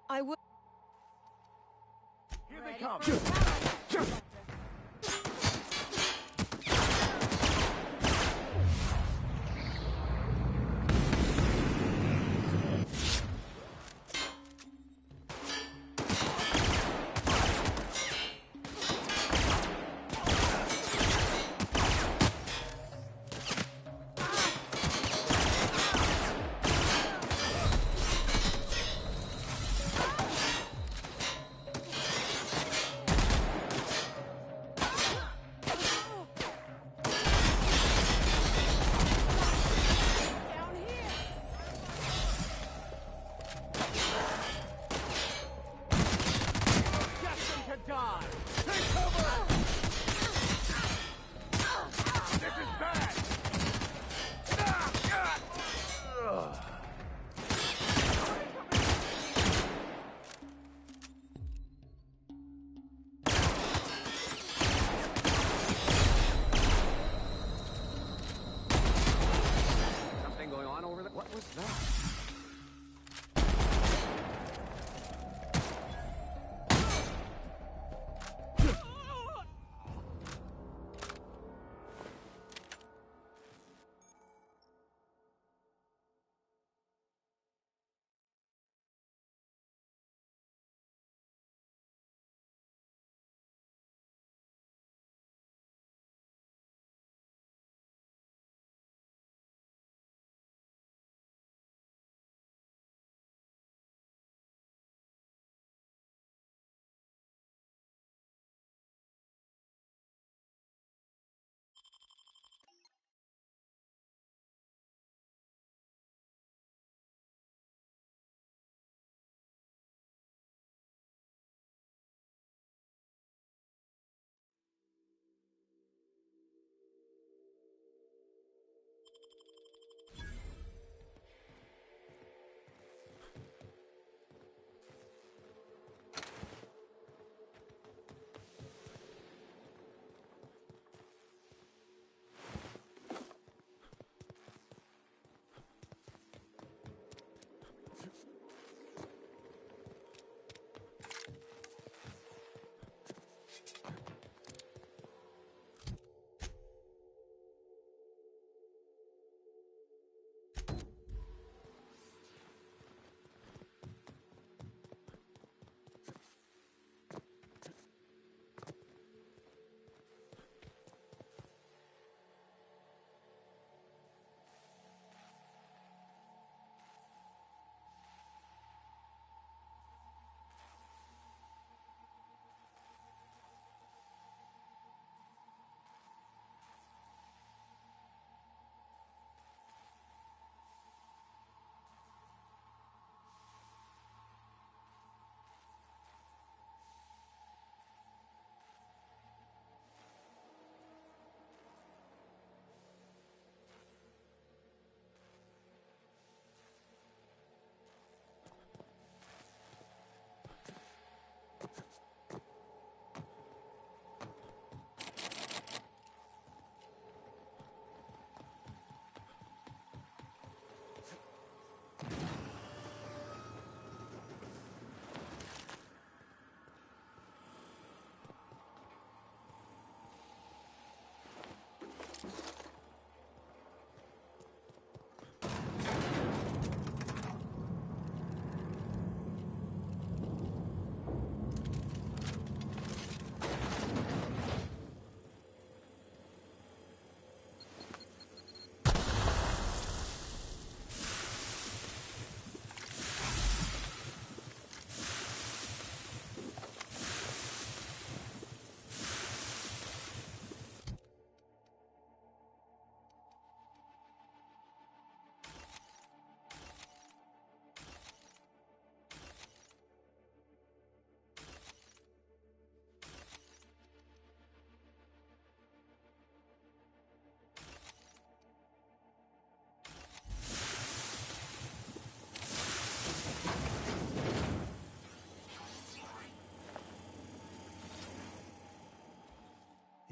I would. Here they come!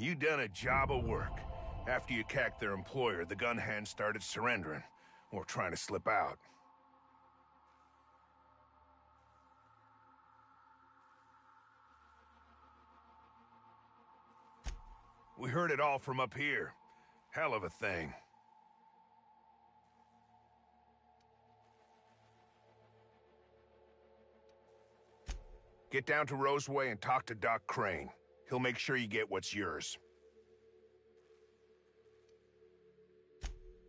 You done a job of work. After you cacked their employer, the gun hands started surrendering, or trying to slip out. We heard it all from up here. Hell of a thing. Get down to Roseway and talk to Doc Crane. He'll make sure you get what's yours.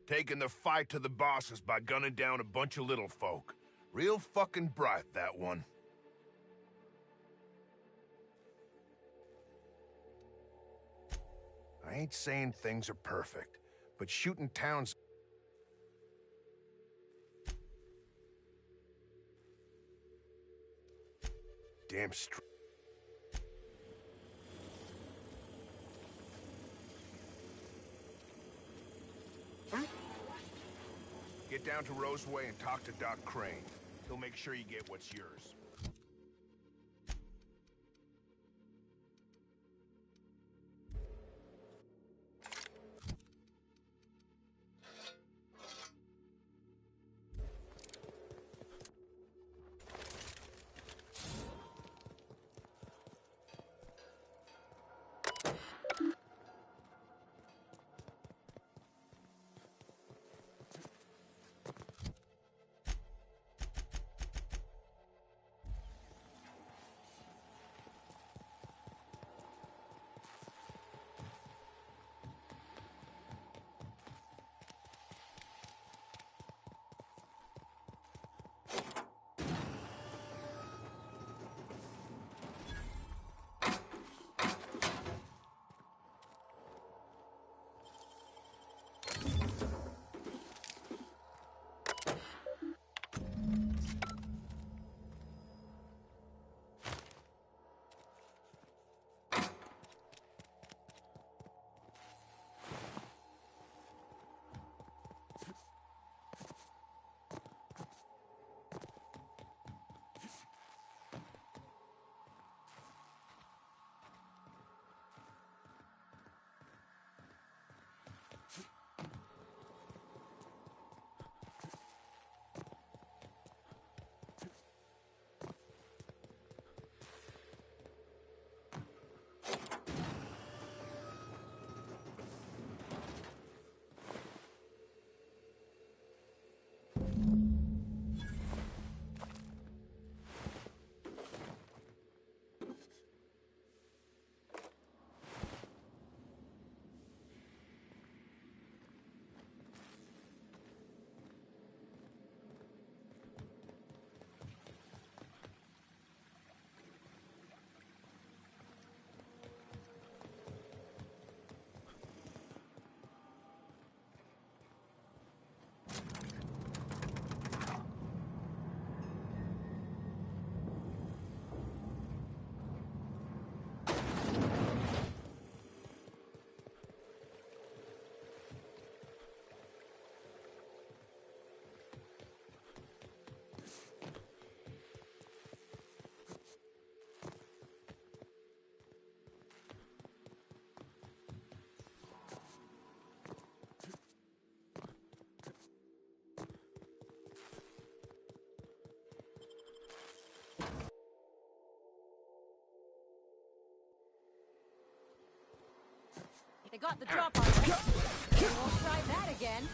Taking the fight to the bosses by gunning down a bunch of little folk. Real fucking bright, that one. I ain't saying things are perfect, but shooting towns... Damn straight. Get down to Roseway and talk to Doc Crane. He'll make sure you get what's yours. They got the drop on us. Won't try that again.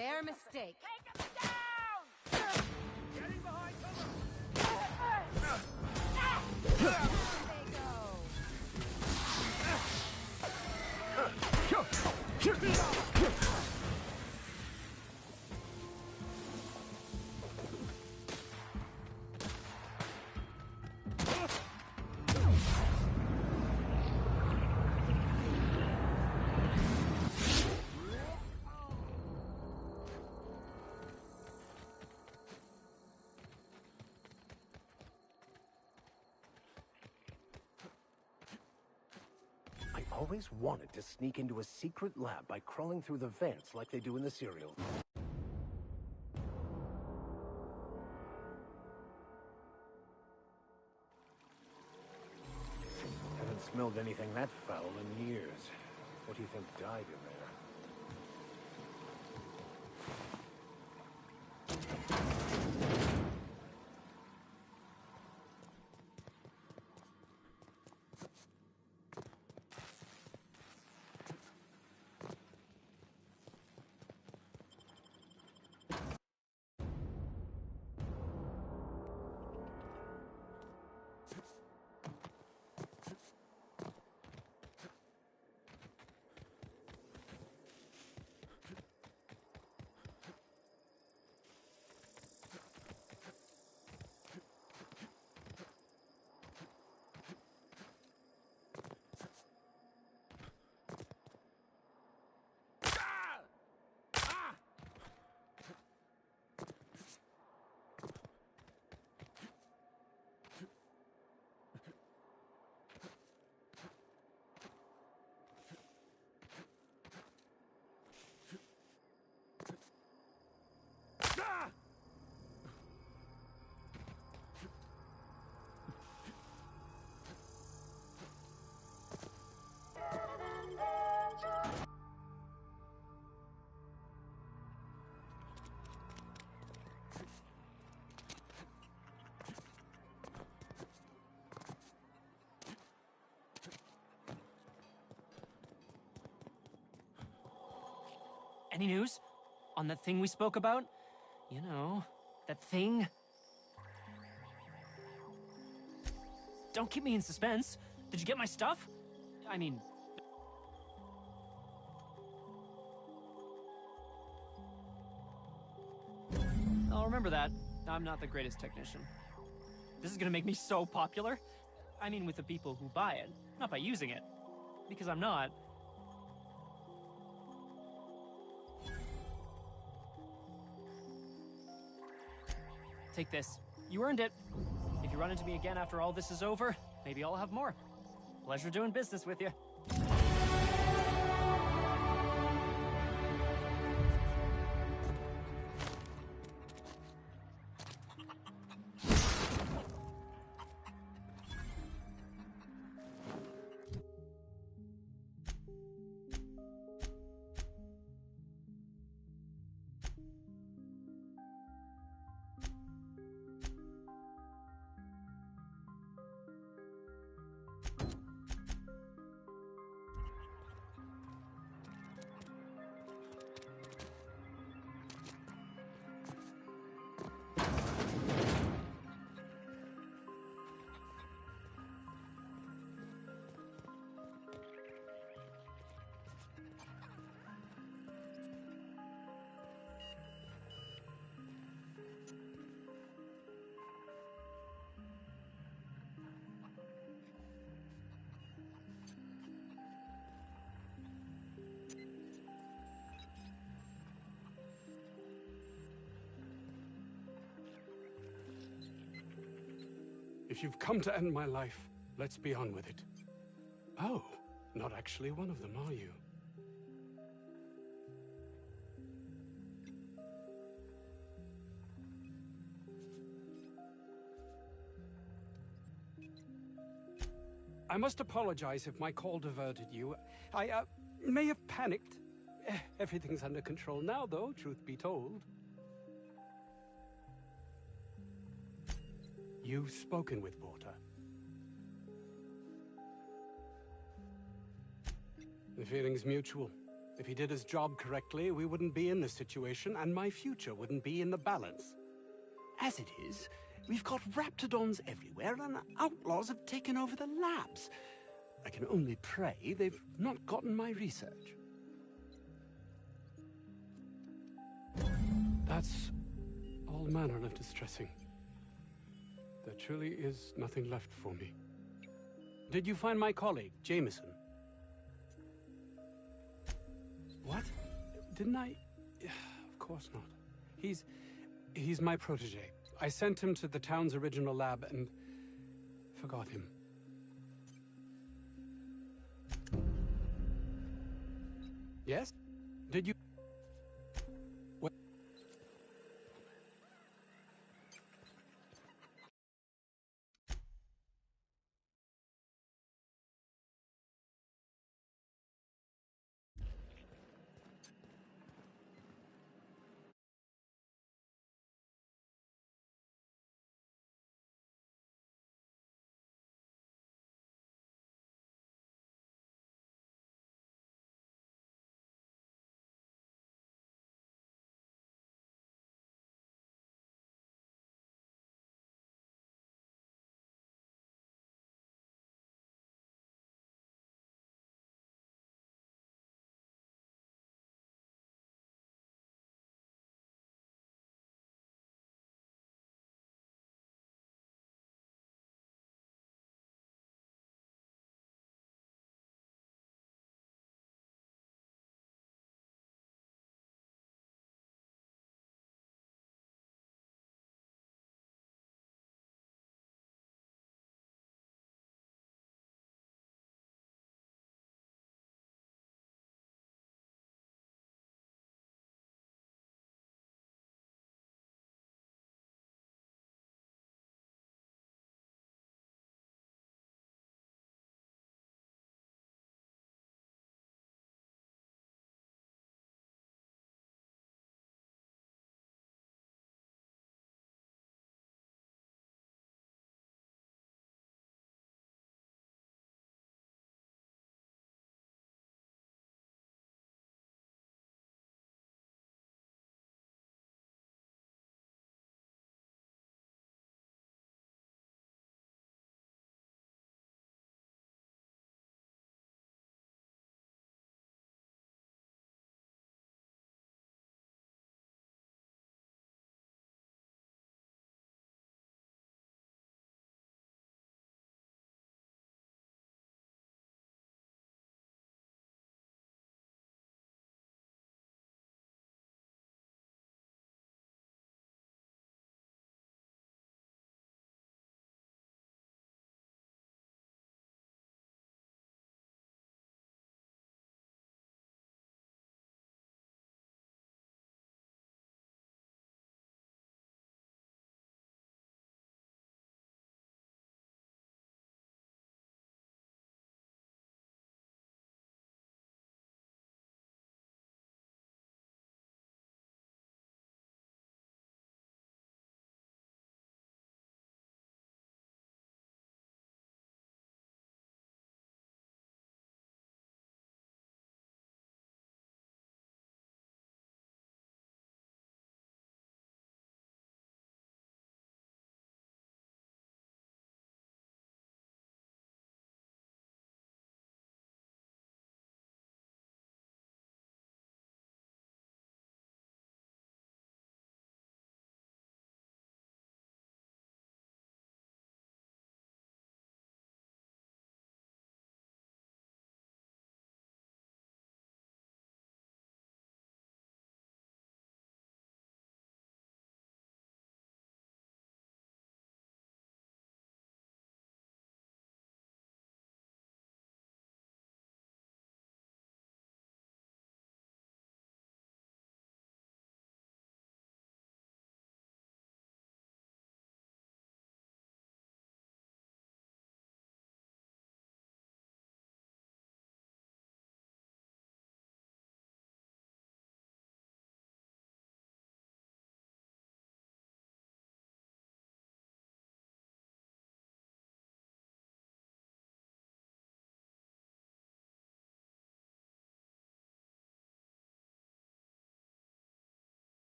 their mistake. Getting behind cover! There they go. I always wanted to sneak into a secret lab by crawling through the vents like they do in the serial. Haven't smelled anything that foul in years. What do you think died in there? Any news? On that thing we spoke about? You know, that thing? Don't keep me in suspense. Did you get my stuff? I mean... I'll remember that. I'm not the greatest technician. This is gonna make me so popular. I mean with the people who buy it, not by using it. Because I'm not. Take this. You earned it. If you run into me again after all this is over, maybe I'll have more. Pleasure doing business with you. If you've come to end my life, let's be on with it. Oh, not actually one of them, are you? I must apologize if my call diverted you. I may have panicked. Everything's under control now, though, truth be told. You've spoken with Porter. The feeling's mutual. If he did his job correctly, we wouldn't be in this situation, and my future wouldn't be in the balance. As it is, we've got raptidons everywhere, and outlaws have taken over the labs. I can only pray they've not gotten my research. That's all manner of distressing. There truly is nothing left for me. Did you find my colleague, Jameson? What? Didn't I? Of course not. He's my protege. I sent him to the town's original lab and forgot him. Yes? Did you?